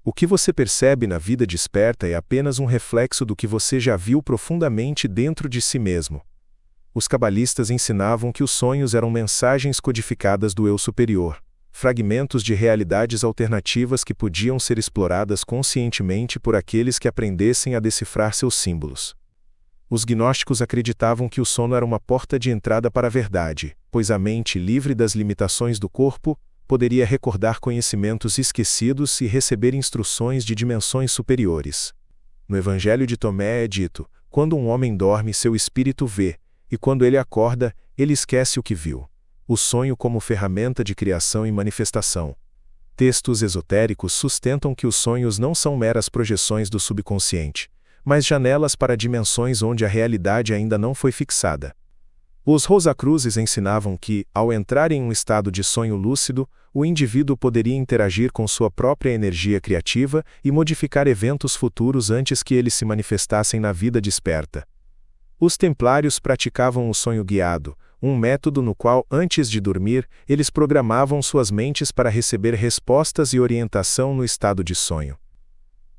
O que você percebe na vida desperta é apenas um reflexo do que você já viu profundamente dentro de si mesmo. Os cabalistas ensinavam que os sonhos eram mensagens codificadas do eu superior, fragmentos de realidades alternativas que podiam ser exploradas conscientemente por aqueles que aprendessem a decifrar seus símbolos. Os gnósticos acreditavam que o sono era uma porta de entrada para a verdade, pois a mente, livre das limitações do corpo, poderia recordar conhecimentos esquecidos e receber instruções de dimensões superiores. No Evangelho de Tomé é dito: quando um homem dorme, seu espírito vê, e quando ele acorda, ele esquece o que viu. O sonho como ferramenta de criação e manifestação. Textos esotéricos sustentam que os sonhos não são meras projeções do subconsciente, mas janelas para dimensões onde a realidade ainda não foi fixada. Os Rosacruzes ensinavam que, ao entrar em um estado de sonho lúcido, o indivíduo poderia interagir com sua própria energia criativa e modificar eventos futuros antes que eles se manifestassem na vida desperta. Os templários praticavam o sonho guiado, um método no qual, antes de dormir, eles programavam suas mentes para receber respostas e orientação no estado de sonho.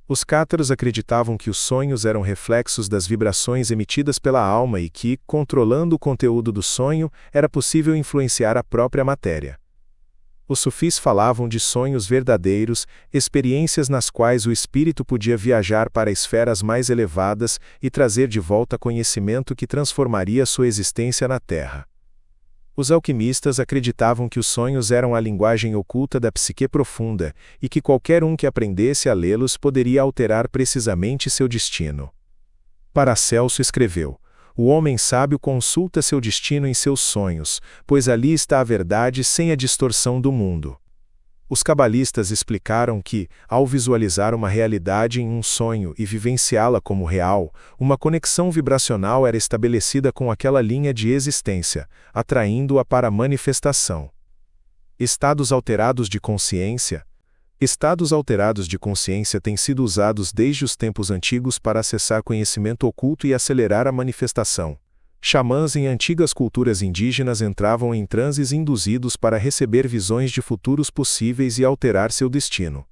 Os cátaros acreditavam que os sonhos eram reflexos das vibrações emitidas pela alma e que, controlando o conteúdo do sonho, era possível influenciar a própria matéria. Os sufis falavam de sonhos verdadeiros, experiências nas quais o espírito podia viajar para esferas mais elevadas e trazer de volta conhecimento que transformaria sua existência na Terra. Os alquimistas acreditavam que os sonhos eram a linguagem oculta da psique profunda, e que qualquer um que aprendesse a lê-los poderia alterar precisamente seu destino. Paracelso escreveu: o homem sábio consulta seu destino em seus sonhos, pois ali está a verdade sem a distorção do mundo. Os cabalistas explicaram que, ao visualizar uma realidade em um sonho e vivenciá-la como real, uma conexão vibracional era estabelecida com aquela linha de existência, atraindo-a para a manifestação. Estados alterados de consciência. Estados alterados de consciência têm sido usados desde os tempos antigos para acessar conhecimento oculto e acelerar a manifestação. Xamãs em antigas culturas indígenas entravam em transes induzidos para receber visões de futuros possíveis e alterar seu destino.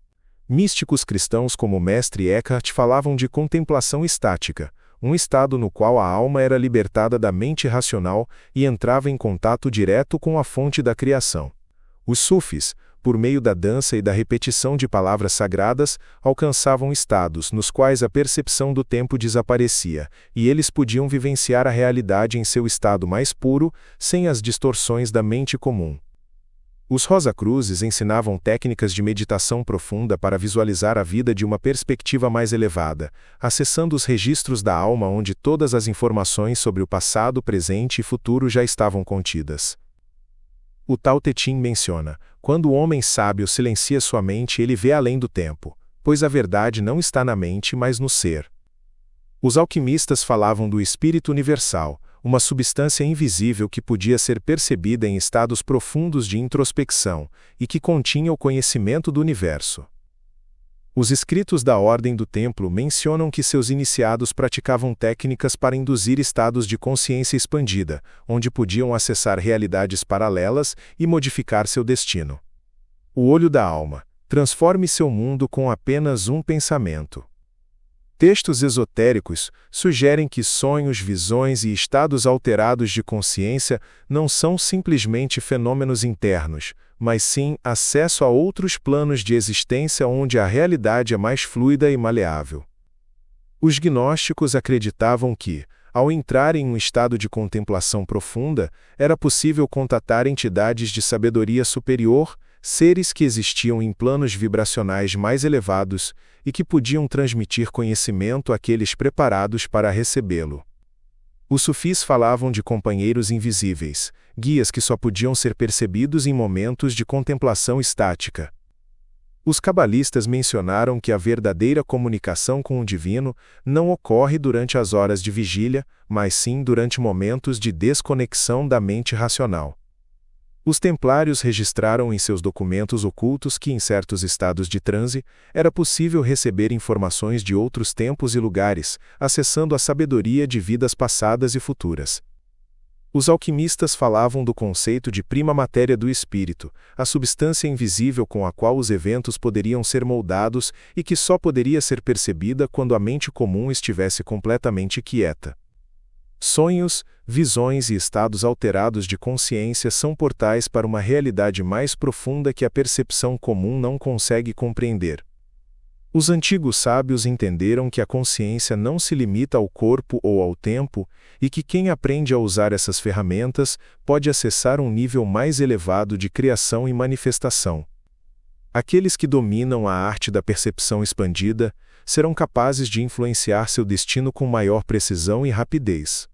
Místicos cristãos como o mestre Eckhart falavam de contemplação estática, um estado no qual a alma era libertada da mente racional e entrava em contato direto com a fonte da criação. Os sufis, por meio da dança e da repetição de palavras sagradas, alcançavam estados nos quais a percepção do tempo desaparecia, e eles podiam vivenciar a realidade em seu estado mais puro, sem as distorções da mente comum. Os Rosacruzes ensinavam técnicas de meditação profunda para visualizar a vida de uma perspectiva mais elevada, acessando os registros da alma onde todas as informações sobre o passado, presente e futuro já estavam contidas. O Tao Te Ching menciona: quando o homem sábio silencia sua mente, ele vê além do tempo, pois a verdade não está na mente, mas no ser. Os alquimistas falavam do espírito universal, uma substância invisível que podia ser percebida em estados profundos de introspecção, e que continha o conhecimento do universo. Os escritos da Ordem do Templo mencionam que seus iniciados praticavam técnicas para induzir estados de consciência expandida, onde podiam acessar realidades paralelas e modificar seu destino. O olho da alma. Transforme seu mundo com apenas um pensamento. Textos esotéricos sugerem que sonhos, visões e estados alterados de consciência não são simplesmente fenômenos internos, mas sim acesso a outros planos de existência onde a realidade é mais fluida e maleável. Os gnósticos acreditavam que, ao entrar em um estado de contemplação profunda, era possível contatar entidades de sabedoria superior, seres que existiam em planos vibracionais mais elevados e que podiam transmitir conhecimento àqueles preparados para recebê-lo. Os sufis falavam de companheiros invisíveis, guias que só podiam ser percebidos em momentos de contemplação estática. Os cabalistas mencionaram que a verdadeira comunicação com o divino não ocorre durante as horas de vigília, mas sim durante momentos de desconexão da mente racional. Os templários registraram em seus documentos ocultos que, em certos estados de transe, era possível receber informações de outros tempos e lugares, acessando a sabedoria de vidas passadas e futuras. Os alquimistas falavam do conceito de prima matéria do espírito, a substância invisível com a qual os eventos poderiam ser moldados e que só poderia ser percebida quando a mente comum estivesse completamente quieta. Sonhos, visões e estados alterados de consciência são portais para uma realidade mais profunda que a percepção comum não consegue compreender. Os antigos sábios entenderam que a consciência não se limita ao corpo ou ao tempo, e que quem aprende a usar essas ferramentas pode acessar um nível mais elevado de criação e manifestação. Aqueles que dominam a arte da percepção expandida serão capazes de influenciar seu destino com maior precisão e rapidez.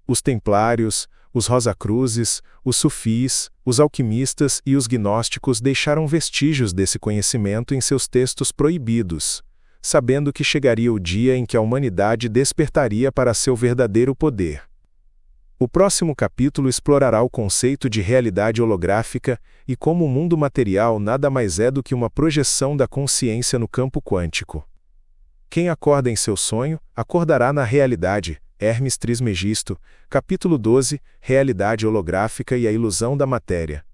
Os templários, os rosacruzes, os sufis, os alquimistas e os gnósticos deixaram vestígios desse conhecimento em seus textos proibidos, sabendo que chegaria o dia em que a humanidade despertaria para seu verdadeiro poder. O próximo capítulo explorará o conceito de realidade holográfica e como o mundo material nada mais é do que uma projeção da consciência no campo quântico. Quem acorda em seu sonho, acordará na realidade. Hermes Trismegisto, capítulo 12, Realidade holográfica e a ilusão da matéria.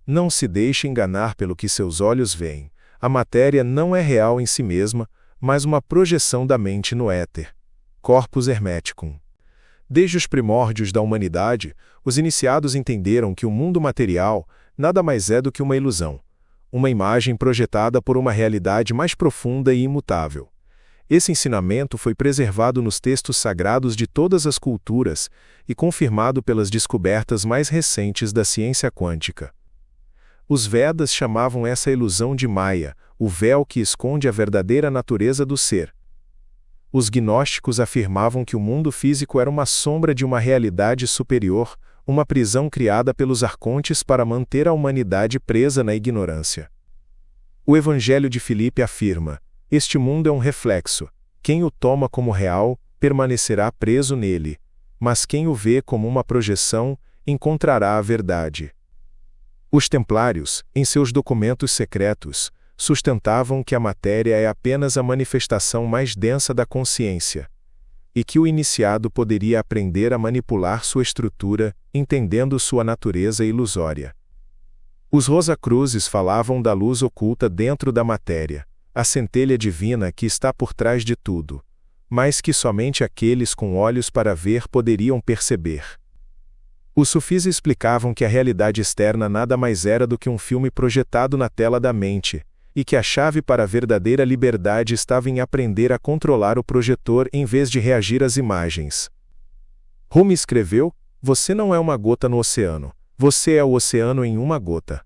Não se deixe enganar pelo que seus olhos veem. A matéria não é real em si mesma, mas uma projeção da mente no éter. Corpus Hermeticum. Desde os primórdios da humanidade, os iniciados entenderam que o mundo material nada mais é do que uma ilusão, uma imagem projetada por uma realidade mais profunda e imutável. Esse ensinamento foi preservado nos textos sagrados de todas as culturas e confirmado pelas descobertas mais recentes da ciência quântica. Os Vedas chamavam essa ilusão de Maya, o véu que esconde a verdadeira natureza do ser. Os gnósticos afirmavam que o mundo físico era uma sombra de uma realidade superior, uma prisão criada pelos arcontes para manter a humanidade presa na ignorância. O Evangelho de Filipe afirma: este mundo é um reflexo. Quem o toma como real, permanecerá preso nele. Mas quem o vê como uma projeção, encontrará a verdade. Os templários, em seus documentos secretos, sustentavam que a matéria é apenas a manifestação mais densa da consciência, e que o iniciado poderia aprender a manipular sua estrutura, entendendo sua natureza ilusória. Os Rosacruzes falavam da luz oculta dentro da matéria, a centelha divina que está por trás de tudo, mas que somente aqueles com olhos para ver poderiam perceber. Os sufis explicavam que a realidade externa nada mais era do que um filme projetado na tela da mente, e que a chave para a verdadeira liberdade estava em aprender a controlar o projetor em vez de reagir às imagens. Rumi escreveu: você não é uma gota no oceano, você é o oceano em uma gota.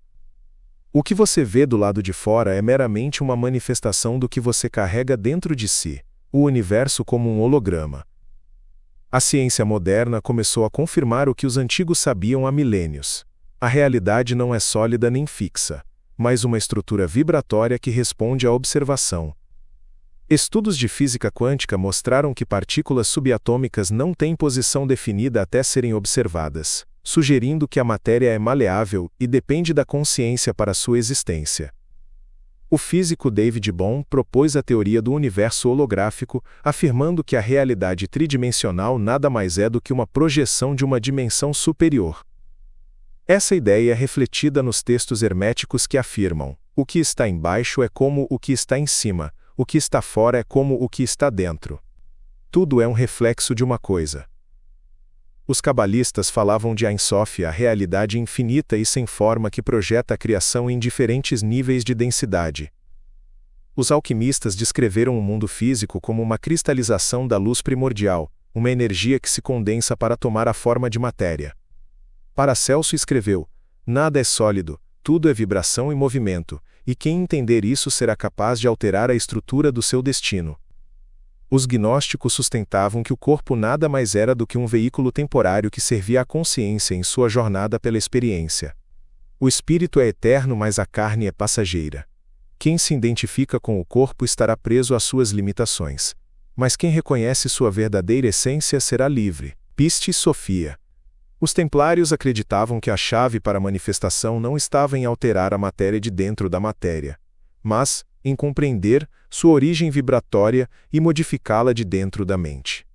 O que você vê do lado de fora é meramente uma manifestação do que você carrega dentro de si, o universo como um holograma. A ciência moderna começou a confirmar o que os antigos sabiam há milênios. A realidade não é sólida nem fixa, mas uma estrutura vibratória que responde à observação. Estudos de física quântica mostraram que partículas subatômicas não têm posição definida até serem observadas, sugerindo que a matéria é maleável e depende da consciência para sua existência. O físico David Bohm propôs a teoria do universo holográfico, afirmando que a realidade tridimensional nada mais é do que uma projeção de uma dimensão superior. Essa ideia é refletida nos textos herméticos que afirmam: o que está embaixo é como o que está em cima, o que está fora é como o que está dentro. Tudo é um reflexo de uma coisa. Os cabalistas falavam de Ein Sof, a realidade infinita e sem forma que projeta a criação em diferentes níveis de densidade. Os alquimistas descreveram o mundo físico como uma cristalização da luz primordial, uma energia que se condensa para tomar a forma de matéria. Paracelso escreveu: nada é sólido, tudo é vibração e movimento, e quem entender isso será capaz de alterar a estrutura do seu destino. Os gnósticos sustentavam que o corpo nada mais era do que um veículo temporário que servia à consciência em sua jornada pela experiência. O espírito é eterno, mas a carne é passageira. Quem se identifica com o corpo estará preso às suas limitações. Mas quem reconhece sua verdadeira essência será livre. Pistis Sophia. Os templários acreditavam que a chave para a manifestação não estava em alterar a matéria de dentro da matéria, mas em compreender sua origem vibratória e modificá-la de dentro da mente.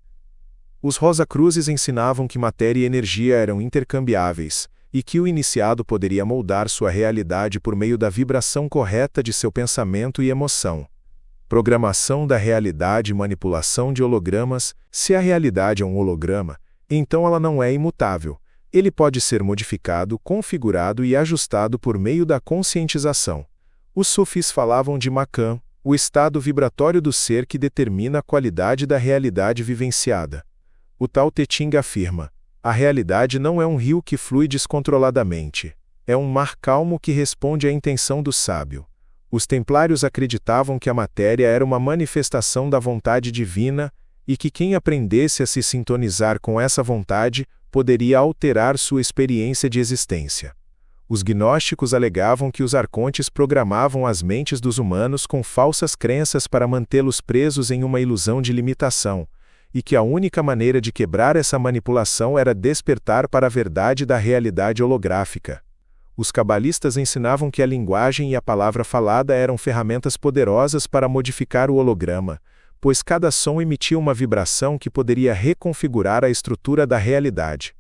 Os Rosacruzes ensinavam que matéria e energia eram intercambiáveis, e que o iniciado poderia moldar sua realidade por meio da vibração correta de seu pensamento e emoção. Programação da realidade e manipulação de hologramas. Se a realidade é um holograma, então ela não é imutável. Ele pode ser modificado, configurado e ajustado por meio da conscientização. Os sufis falavam de Makam, o estado vibratório do ser que determina a qualidade da realidade vivenciada. O Tao Te Ching afirma: a realidade não é um rio que flui descontroladamente. É um mar calmo que responde à intenção do sábio. Os templários acreditavam que a matéria era uma manifestação da vontade divina e que quem aprendesse a se sintonizar com essa vontade poderia alterar sua experiência de existência. Os gnósticos alegavam que os arcontes programavam as mentes dos humanos com falsas crenças para mantê-los presos em uma ilusão de limitação, e que a única maneira de quebrar essa manipulação era despertar para a verdade da realidade holográfica. Os cabalistas ensinavam que a linguagem e a palavra falada eram ferramentas poderosas para modificar o holograma, pois cada som emitia uma vibração que poderia reconfigurar a estrutura da realidade.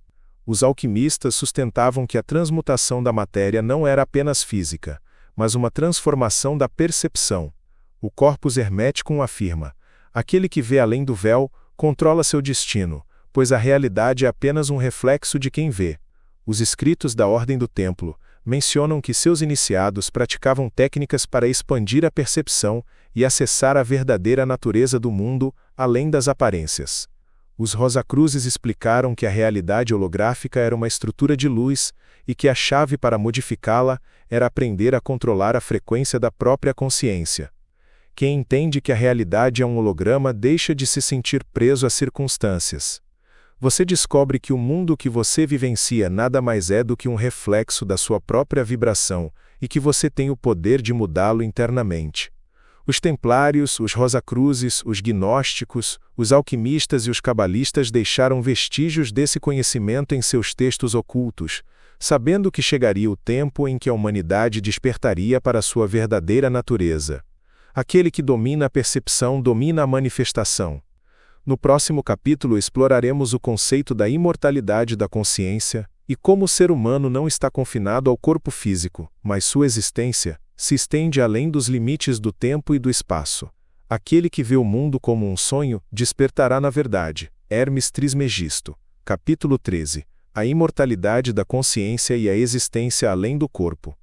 Os alquimistas sustentavam que a transmutação da matéria não era apenas física, mas uma transformação da percepção. O Corpus Hermeticum afirma: aquele que vê além do véu controla seu destino, pois a realidade é apenas um reflexo de quem vê. Os escritos da Ordem do Templo mencionam que seus iniciados praticavam técnicas para expandir a percepção e acessar a verdadeira natureza do mundo, além das aparências. Os Rosacruzes explicaram que a realidade holográfica era uma estrutura de luz e que a chave para modificá-la era aprender a controlar a frequência da própria consciência. Quem entende que a realidade é um holograma deixa de se sentir preso às circunstâncias. Você descobre que o mundo que você vivencia nada mais é do que um reflexo da sua própria vibração e que você tem o poder de mudá-lo internamente. Os templários, os Rosacruzes, os gnósticos, os alquimistas e os cabalistas deixaram vestígios desse conhecimento em seus textos ocultos, sabendo que chegaria o tempo em que a humanidade despertaria para sua verdadeira natureza. Aquele que domina a percepção domina a manifestação. No próximo capítulo exploraremos o conceito da imortalidade da consciência e como o ser humano não está confinado ao corpo físico, mas sua existência se estende além dos limites do tempo e do espaço. Aquele que vê o mundo como um sonho despertará na verdade. Hermes Trismegisto. Capítulo 13. A imortalidade da consciência e a existência além do corpo.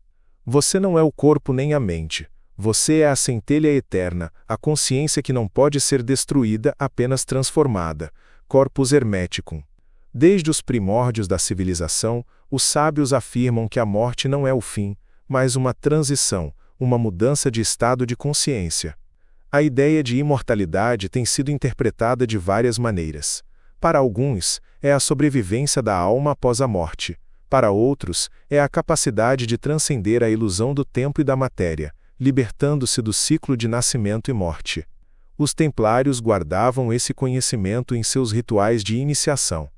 Você não é o corpo nem a mente. Você é a centelha eterna, a consciência que não pode ser destruída, apenas transformada. Corpus Hermeticum. Desde os primórdios da civilização, os sábios afirmam que a morte não é o fim, mas uma transição, uma mudança de estado de consciência. A ideia de imortalidade tem sido interpretada de várias maneiras. Para alguns, é a sobrevivência da alma após a morte. Para outros, é a capacidade de transcender a ilusão do tempo e da matéria, libertando-se do ciclo de nascimento e morte. Os templários guardavam esse conhecimento em seus rituais de iniciação.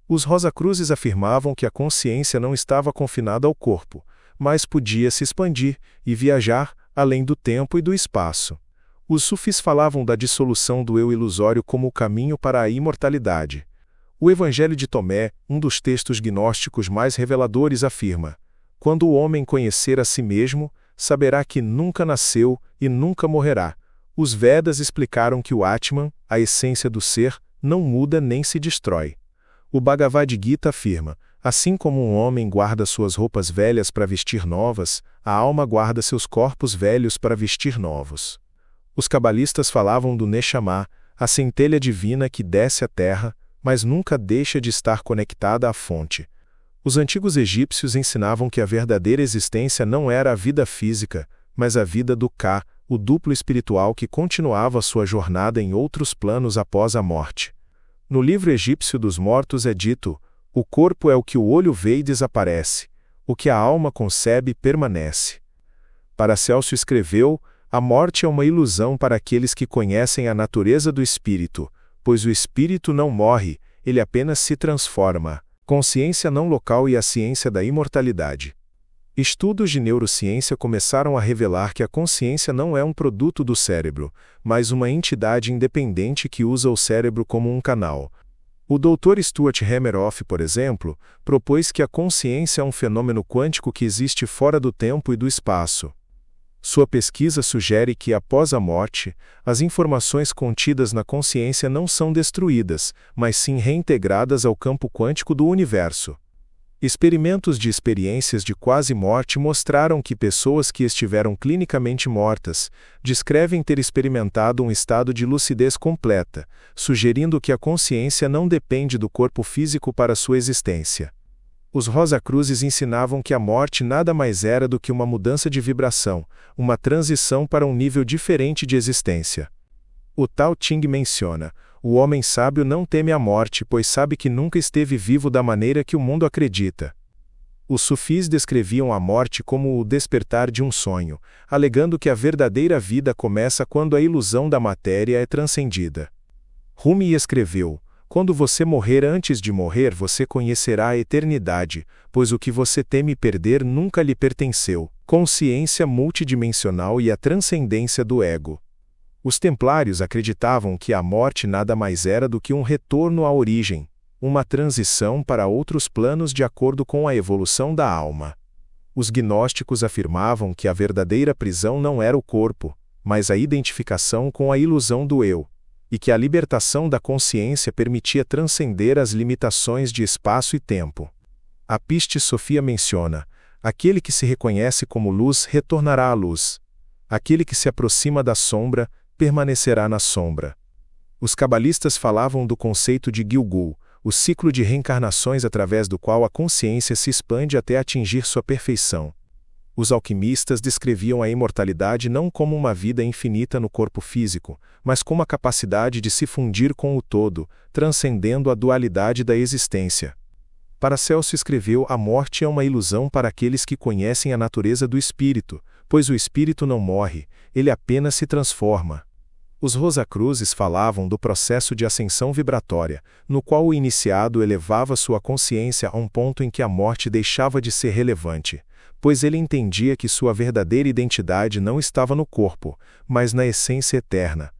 Os Rosacruzes afirmavam que a consciência não estava confinada ao corpo, mas podia se expandir e viajar além do tempo e do espaço. Os sufis falavam da dissolução do eu ilusório como o caminho para a imortalidade. O Evangelho de Tomé, um dos textos gnósticos mais reveladores, afirma: quando o homem conhecer a si mesmo, saberá que nunca nasceu e nunca morrerá. Os Vedas explicaram que o Atman, a essência do ser, não muda nem se destrói. O Bhagavad Gita afirma: assim como um homem guarda suas roupas velhas para vestir novas, a alma guarda seus corpos velhos para vestir novos. Os cabalistas falavam do Neshama, a centelha divina que desce à terra, mas nunca deixa de estar conectada à fonte. Os antigos egípcios ensinavam que a verdadeira existência não era a vida física, mas a vida do Ka, o duplo espiritual que continuava sua jornada em outros planos após a morte. No livro egípcio dos mortos é dito: o corpo é o que o olho vê e desaparece, o que a alma concebe permanece. Paracelso escreveu: A morte é uma ilusão para aqueles que conhecem a natureza do espírito, pois o espírito não morre, ele apenas se transforma. Consciência não local e a ciência da imortalidade. Estudos de neurociência começaram a revelar que a consciência não é um produto do cérebro, mas uma entidade independente que usa o cérebro como um canal. O Dr. Stuart Hameroff, por exemplo, propôs que a consciência é um fenômeno quântico que existe fora do tempo e do espaço. Sua pesquisa sugere que, após a morte, as informações contidas na consciência não são destruídas, mas sim reintegradas ao campo quântico do universo. Experimentos de experiências de quase-morte mostraram que pessoas que estiveram clinicamente mortas descrevem ter experimentado um estado de lucidez completa, sugerindo que a consciência não depende do corpo físico para sua existência. Os Rosacruzes ensinavam que a morte nada mais era do que uma mudança de vibração, uma transição para um nível diferente de existência. O Tao Te Ching menciona: o homem sábio não teme a morte, pois sabe que nunca esteve vivo da maneira que o mundo acredita. Os sufis descreviam a morte como o despertar de um sonho, alegando que a verdadeira vida começa quando a ilusão da matéria é transcendida. Rumi escreveu: quando você morrer antes de morrer, você conhecerá a eternidade, pois o que você teme perder nunca lhe pertenceu, consciência multidimensional e a transcendência do ego. Os templários acreditavam que a morte nada mais era do que um retorno à origem, uma transição para outros planos de acordo com a evolução da alma. Os gnósticos afirmavam que a verdadeira prisão não era o corpo, mas a identificação com a ilusão do eu, e que a libertação da consciência permitia transcender as limitações de espaço e tempo. A Piste Sofia menciona: aquele que se reconhece como luz retornará à luz. Aquele que se aproxima da sombra permanecerá na sombra. Os cabalistas falavam do conceito de Gilgul, o ciclo de reencarnações através do qual a consciência se expande até atingir sua perfeição. Os alquimistas descreviam a imortalidade não como uma vida infinita no corpo físico, mas como a capacidade de se fundir com o todo, transcendendo a dualidade da existência. Paracelso escreveu: a morte é uma ilusão para aqueles que conhecem a natureza do espírito, pois o espírito não morre, ele apenas se transforma. Os Rosacruzes falavam do processo de ascensão vibratória, no qual o iniciado elevava sua consciência a um ponto em que a morte deixava de ser relevante, pois ele entendia que sua verdadeira identidade não estava no corpo, mas na essência eterna.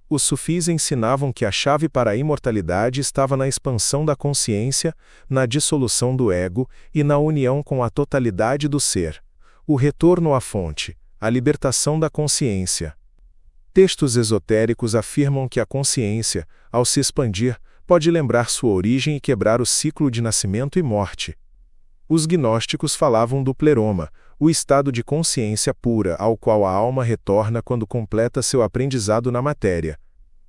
Os sufis ensinavam que a chave para a imortalidade estava na expansão da consciência, na dissolução do ego e na união com a totalidade do ser. O retorno à fonte, a libertação da consciência. Textos esotéricos afirmam que a consciência, ao se expandir, pode lembrar sua origem e quebrar o ciclo de nascimento e morte. Os gnósticos falavam do pleroma, o estado de consciência pura ao qual a alma retorna quando completa seu aprendizado na matéria.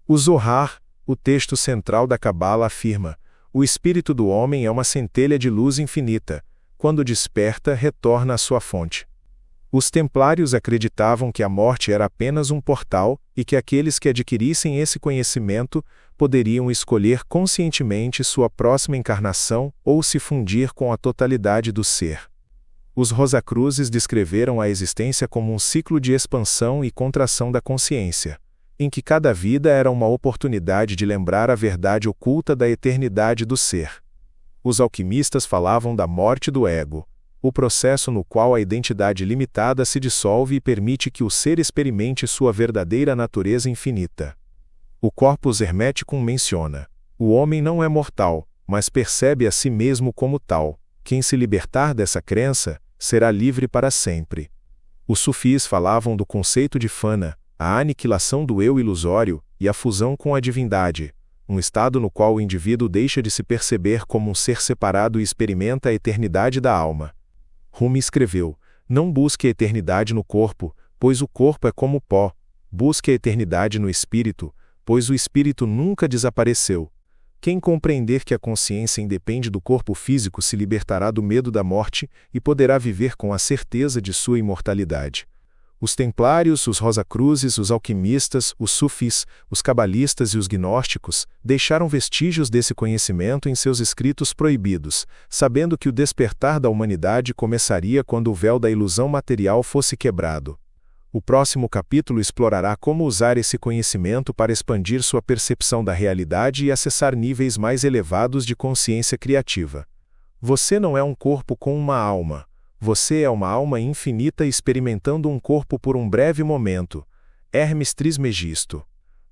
O Zohar, o texto central da Cabala, afirma: o espírito do homem é uma centelha de luz infinita. Quando desperta, retorna à sua fonte. Os templários acreditavam que a morte era apenas um portal e que aqueles que adquirissem esse conhecimento poderiam escolher conscientemente sua próxima encarnação ou se fundir com a totalidade do ser. Os Rosacruzes descreveram a existência como um ciclo de expansão e contração da consciência, em que cada vida era uma oportunidade de lembrar a verdade oculta da eternidade do ser. Os alquimistas falavam da morte do ego, o processo no qual a identidade limitada se dissolve e permite que o ser experimente sua verdadeira natureza infinita. O Corpus Hermeticum menciona: o homem não é mortal, mas percebe a si mesmo como tal. Quem se libertar dessa crença, será livre para sempre. Os sufis falavam do conceito de fana, a aniquilação do eu ilusório e a fusão com a divindade, um estado no qual o indivíduo deixa de se perceber como um ser separado e experimenta a eternidade da alma. Rumi escreveu: não busque a eternidade no corpo, pois o corpo é como pó. Busque a eternidade no espírito, pois o espírito nunca desapareceu. Quem compreender que a consciência independe do corpo físico se libertará do medo da morte e poderá viver com a certeza de sua imortalidade. Os templários, os Rosacruzes, os alquimistas, os sufis, os cabalistas e os gnósticos deixaram vestígios desse conhecimento em seus escritos proibidos, sabendo que o despertar da humanidade começaria quando o véu da ilusão material fosse quebrado. O próximo capítulo explorará como usar esse conhecimento para expandir sua percepção da realidade e acessar níveis mais elevados de consciência criativa. Você não é um corpo com uma alma. Você é uma alma infinita experimentando um corpo por um breve momento. Hermes Trismegisto.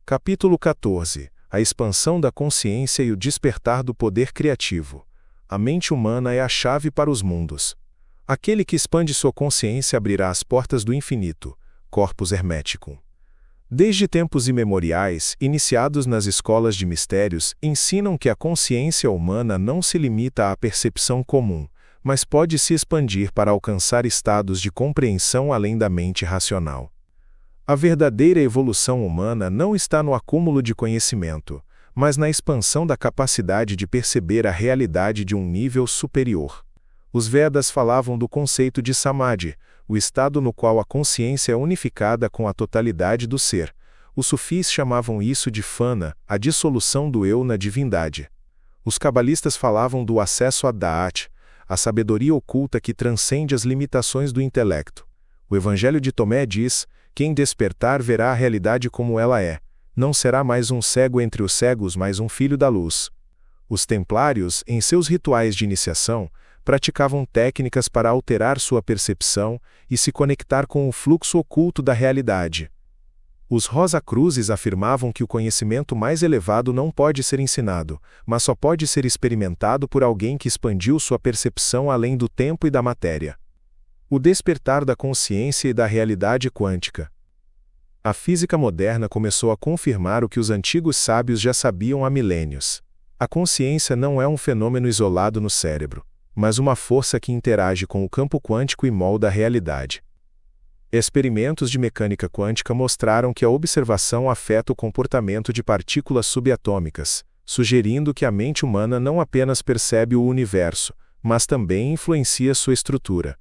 Capítulo 14. A expansão da consciência e o despertar do poder criativo. A mente humana é a chave para os mundos. Aquele que expande sua consciência abrirá as portas do infinito. Corpus Hermeticum. Desde tempos imemoriais, iniciados nas escolas de mistérios, ensinam que a consciência humana não se limita à percepção comum, mas pode se expandir para alcançar estados de compreensão além da mente racional. A verdadeira evolução humana não está no acúmulo de conhecimento, mas na expansão da capacidade de perceber a realidade de um nível superior. Os Vedas falavam do conceito de Samadhi, o estado no qual a consciência é unificada com a totalidade do ser. Os sufis chamavam isso de Fana, a dissolução do eu na divindade. Os cabalistas falavam do acesso a Da'at, a sabedoria oculta que transcende as limitações do intelecto. O Evangelho de Tomé diz: quem despertar verá a realidade como ela é. Não será mais um cego entre os cegos, mas um filho da luz. Os templários, em seus rituais de iniciação, praticavam técnicas para alterar sua percepção e se conectar com o fluxo oculto da realidade. Os Rosacruzes afirmavam que o conhecimento mais elevado não pode ser ensinado, mas só pode ser experimentado por alguém que expandiu sua percepção além do tempo e da matéria. O despertar da consciência e da realidade quântica. A física moderna começou a confirmar o que os antigos sábios já sabiam há milênios. A consciência não é um fenômeno isolado no cérebro, mas uma força que interage com o campo quântico e molda a realidade. Experimentos de mecânica quântica mostraram que a observação afeta o comportamento de partículas subatômicas, sugerindo que a mente humana não apenas percebe o universo, mas também influencia sua estrutura.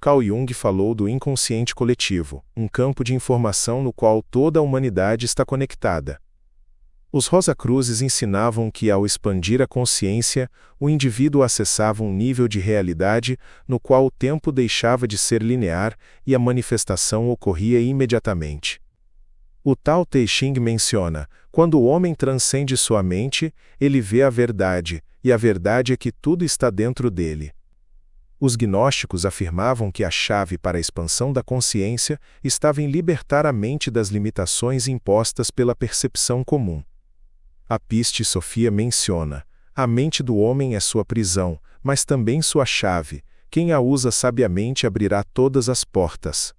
Carl Jung falou do inconsciente coletivo, um campo de informação no qual toda a humanidade está conectada. Os Rosacruzes ensinavam que, ao expandir a consciência, o indivíduo acessava um nível de realidade no qual o tempo deixava de ser linear e a manifestação ocorria imediatamente. O Tao Te Ching menciona: quando o homem transcende sua mente, ele vê a verdade, e a verdade é que tudo está dentro dele. Os gnósticos afirmavam que a chave para a expansão da consciência estava em libertar a mente das limitações impostas pela percepção comum. A Piste Sofia menciona: a mente do homem é sua prisão, mas também sua chave. Quem a usa sabiamente abrirá todas as portas.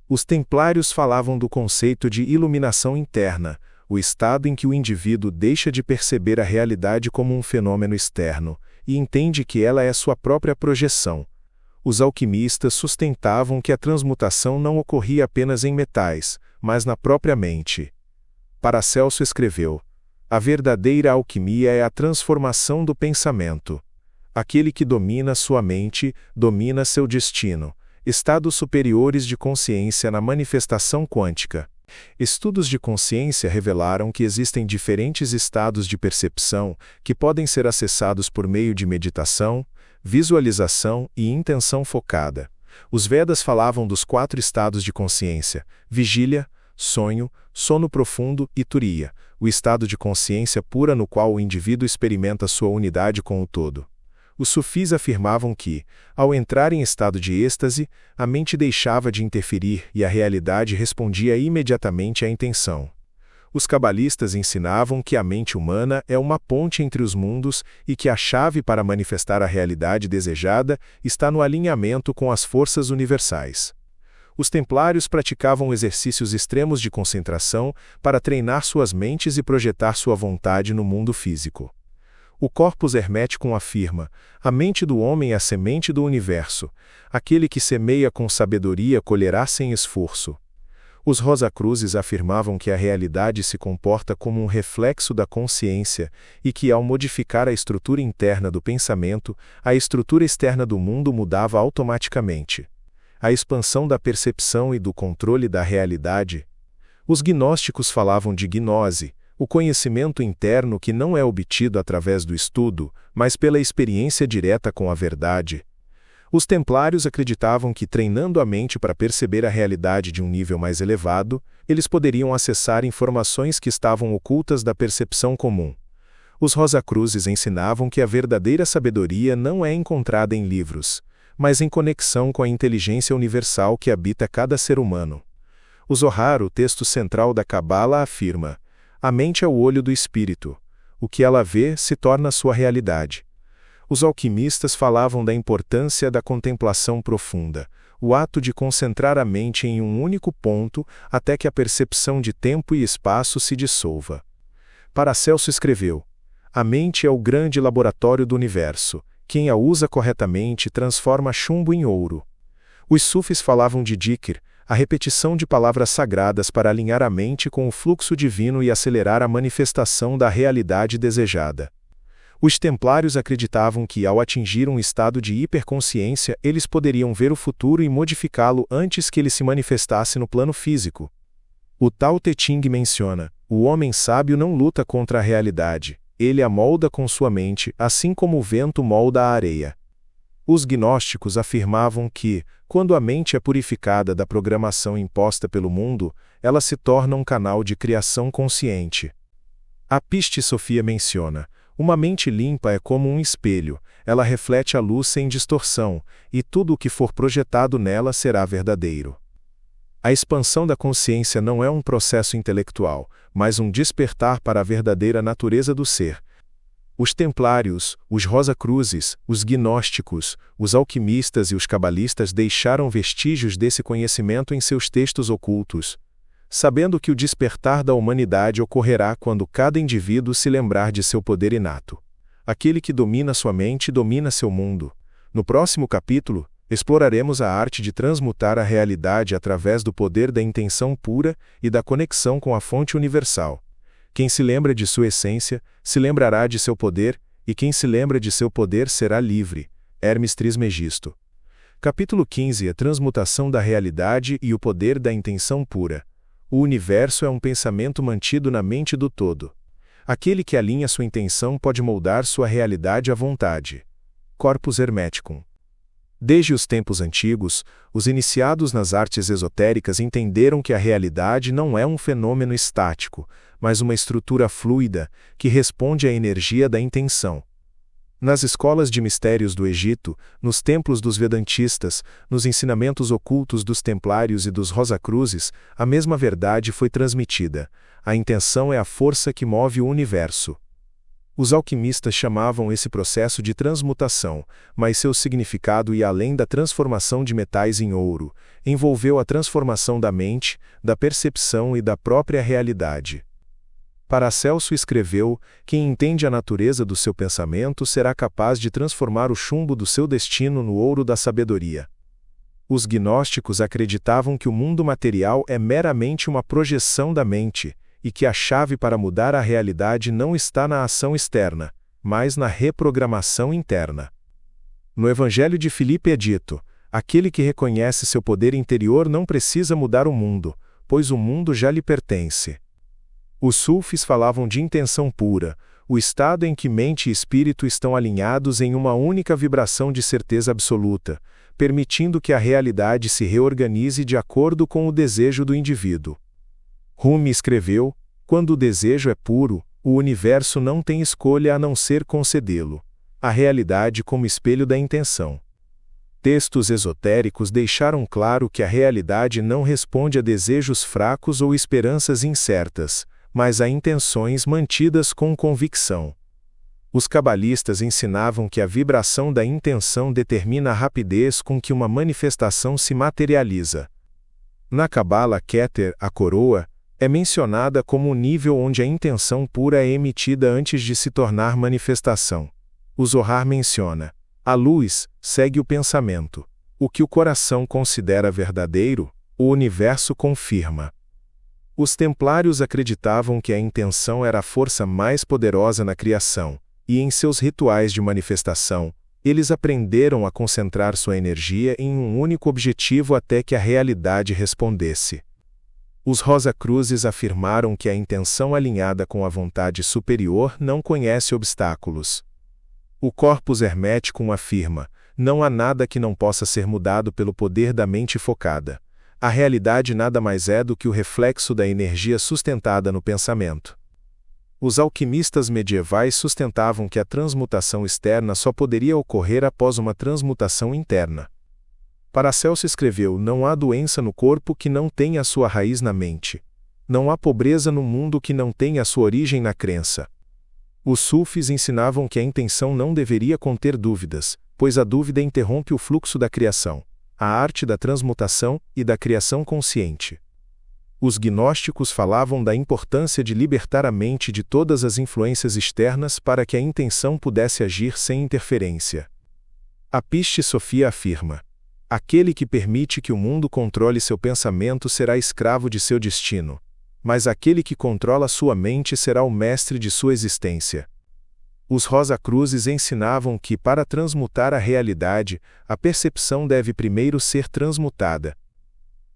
Os templários falavam do conceito de iluminação interna, o estado em que o indivíduo deixa de perceber a realidade como um fenômeno externo, e entende que ela é sua própria projeção. Os alquimistas sustentavam que a transmutação não ocorria apenas em metais, mas na própria mente. Paracelso escreveu: a verdadeira alquimia é a transformação do pensamento. Aquele que domina sua mente, domina seu destino. Estados superiores de consciência na manifestação quântica. Estudos de consciência revelaram que existem diferentes estados de percepção que podem ser acessados por meio de meditação, visualização e intenção focada. Os Vedas falavam dos 4 estados de consciência: vigília, sonho, sono profundo e turiya, o estado de consciência pura no qual o indivíduo experimenta sua unidade com o todo. Os sufis afirmavam que, ao entrar em estado de êxtase, a mente deixava de interferir e a realidade respondia imediatamente à intenção. Os cabalistas ensinavam que a mente humana é uma ponte entre os mundos e que a chave para manifestar a realidade desejada está no alinhamento com as forças universais. Os templários praticavam exercícios extremos de concentração para treinar suas mentes e projetar sua vontade no mundo físico. O Corpus Hermeticum afirma: a mente do homem é a semente do universo. Aquele que semeia com sabedoria colherá sem esforço. Os Rosacruzes afirmavam que a realidade se comporta como um reflexo da consciência e que, ao modificar a estrutura interna do pensamento, a estrutura externa do mundo mudava automaticamente. A expansão da percepção e do controle da realidade. Os gnósticos falavam de gnose, o conhecimento interno que não é obtido através do estudo, mas pela experiência direta com a verdade. Os templários acreditavam que, treinando a mente para perceber a realidade de um nível mais elevado, eles poderiam acessar informações que estavam ocultas da percepção comum. Os Rosacruzes ensinavam que a verdadeira sabedoria não é encontrada em livros, mas em conexão com a inteligência universal que habita cada ser humano. O Zohar, o texto central da Cabala, afirma: a mente é o olho do espírito. O que ela vê se torna sua realidade. Os alquimistas falavam da importância da contemplação profunda, o ato de concentrar a mente em um único ponto até que a percepção de tempo e espaço se dissolva. Paracelso escreveu: a mente é o grande laboratório do universo. Quem a usa corretamente transforma chumbo em ouro. Os sufis falavam de dhikr, a repetição de palavras sagradas para alinhar a mente com o fluxo divino e acelerar a manifestação da realidade desejada. Os templários acreditavam que, ao atingir um estado de hiperconsciência, eles poderiam ver o futuro e modificá-lo antes que ele se manifestasse no plano físico. O Tao Te Ching menciona: o homem sábio não luta contra a realidade, ele a molda com sua mente, assim como o vento molda a areia. Os gnósticos afirmavam que, quando a mente é purificada da programação imposta pelo mundo, ela se torna um canal de criação consciente. A Piste Sofia menciona: uma mente limpa é como um espelho, ela reflete a luz sem distorção, e tudo o que for projetado nela será verdadeiro. A expansão da consciência não é um processo intelectual, mas um despertar para a verdadeira natureza do ser. Os templários, os Rosacruzes, os gnósticos, os alquimistas e os cabalistas deixaram vestígios desse conhecimento em seus textos ocultos, sabendo que o despertar da humanidade ocorrerá quando cada indivíduo se lembrar de seu poder inato. Aquele que domina sua mente domina seu mundo. No próximo capítulo, exploraremos a arte de transmutar a realidade através do poder da intenção pura e da conexão com a fonte universal. Quem se lembra de sua essência, se lembrará de seu poder, e quem se lembra de seu poder será livre. Hermes Trismegisto. Capítulo 15. A transmutação da realidade e o poder da intenção pura. O universo é um pensamento mantido na mente do todo. Aquele que alinha sua intenção pode moldar sua realidade à vontade. Corpus Hermeticum. Desde os tempos antigos, os iniciados nas artes esotéricas entenderam que a realidade não é um fenômeno estático, mas uma estrutura fluida, que responde à energia da intenção. Nas escolas de mistérios do Egito, nos templos dos Vedantistas, nos ensinamentos ocultos dos Templários e dos Rosacruzes, a mesma verdade foi transmitida: a intenção é a força que move o universo. Os alquimistas chamavam esse processo de transmutação, mas seu significado ia além da transformação de metais em ouro, envolveu a transformação da mente, da percepção e da própria realidade. Paracelso escreveu: quem entende a natureza do seu pensamento será capaz de transformar o chumbo do seu destino no ouro da sabedoria. Os gnósticos acreditavam que o mundo material é meramente uma projeção da mente, e que a chave para mudar a realidade não está na ação externa, mas na reprogramação interna. No Evangelho de Filipe é dito: aquele que reconhece seu poder interior não precisa mudar o mundo, pois o mundo já lhe pertence. Os sufis falavam de intenção pura, o estado em que mente e espírito estão alinhados em uma única vibração de certeza absoluta, permitindo que a realidade se reorganize de acordo com o desejo do indivíduo. Rumi escreveu: quando o desejo é puro, o universo não tem escolha a não ser concedê-lo. A realidade como espelho da intenção. Textos esotéricos deixaram claro que a realidade não responde a desejos fracos ou esperanças incertas, mas a intenções mantidas com convicção. Os cabalistas ensinavam que a vibração da intenção determina a rapidez com que uma manifestação se materializa. Na Cabala Keter, a coroa, é mencionada como o nível onde a intenção pura é emitida antes de se tornar manifestação. O Zohar menciona: a luz segue o pensamento. O que o coração considera verdadeiro, o universo confirma. Os templários acreditavam que a intenção era a força mais poderosa na criação, e em seus rituais de manifestação, eles aprenderam a concentrar sua energia em um único objetivo até que a realidade respondesse. Os Rosacruzes afirmaram que a intenção alinhada com a vontade superior não conhece obstáculos. O Corpus Hermeticum afirma: não há nada que não possa ser mudado pelo poder da mente focada. A realidade nada mais é do que o reflexo da energia sustentada no pensamento. Os alquimistas medievais sustentavam que a transmutação externa só poderia ocorrer após uma transmutação interna. Paracelso escreveu: não há doença no corpo que não tenha a sua raiz na mente. Não há pobreza no mundo que não tenha a sua origem na crença. Os sufis ensinavam que a intenção não deveria conter dúvidas, pois a dúvida interrompe o fluxo da criação, a arte da transmutação e da criação consciente. Os gnósticos falavam da importância de libertar a mente de todas as influências externas para que a intenção pudesse agir sem interferência. A Piste Sofia afirma: aquele que permite que o mundo controle seu pensamento será escravo de seu destino, mas aquele que controla sua mente será o mestre de sua existência. Os Rosacruzes ensinavam que, para transmutar a realidade, a percepção deve primeiro ser transmutada.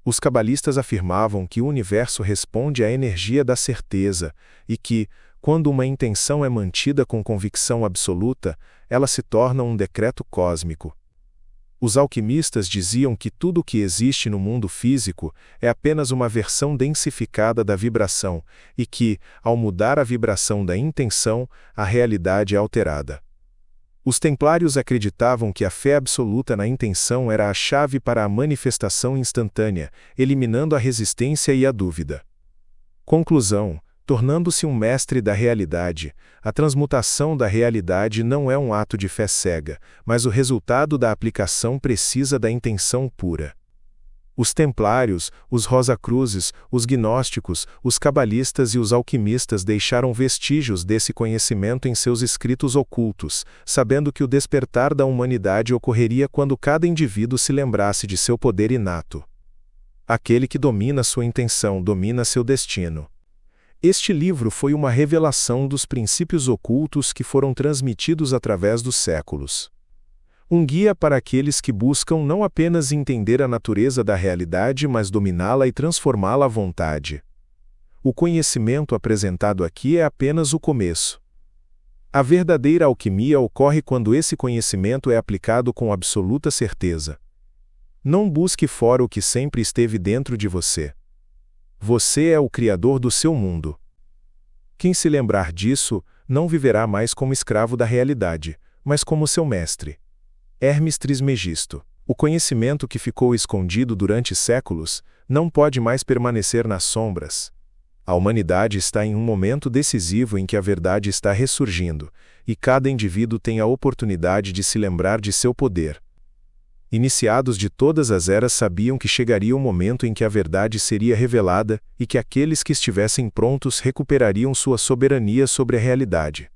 Os cabalistas afirmavam que o universo responde à energia da certeza, e que, quando uma intenção é mantida com convicção absoluta, ela se torna um decreto cósmico. Os alquimistas diziam que tudo o que existe no mundo físico é apenas uma versão densificada da vibração, e que, ao mudar a vibração da intenção, a realidade é alterada. Os templários acreditavam que a fé absoluta na intenção era a chave para a manifestação instantânea, eliminando a resistência e a dúvida. Conclusão: tornando-se um mestre da realidade, a transmutação da realidade não é um ato de fé cega, mas o resultado da aplicação precisa da intenção pura. Os templários, os Rosacruzes, os gnósticos, os cabalistas e os alquimistas deixaram vestígios desse conhecimento em seus escritos ocultos, sabendo que o despertar da humanidade ocorreria quando cada indivíduo se lembrasse de seu poder inato. Aquele que domina sua intenção domina seu destino. Este livro foi uma revelação dos princípios ocultos que foram transmitidos através dos séculos. Um guia para aqueles que buscam não apenas entender a natureza da realidade, mas dominá-la e transformá-la à vontade. O conhecimento apresentado aqui é apenas o começo. A verdadeira alquimia ocorre quando esse conhecimento é aplicado com absoluta certeza. Não busque fora o que sempre esteve dentro de você. Você é o criador do seu mundo. Quem se lembrar disso, não viverá mais como escravo da realidade, mas como seu mestre. Hermes Trismegisto. O conhecimento que ficou escondido durante séculos não pode mais permanecer nas sombras. A humanidade está em um momento decisivo em que a verdade está ressurgindo, e cada indivíduo tem a oportunidade de se lembrar de seu poder. Iniciados de todas as eras sabiam que chegaria o momento em que a verdade seria revelada e que aqueles que estivessem prontos recuperariam sua soberania sobre a realidade.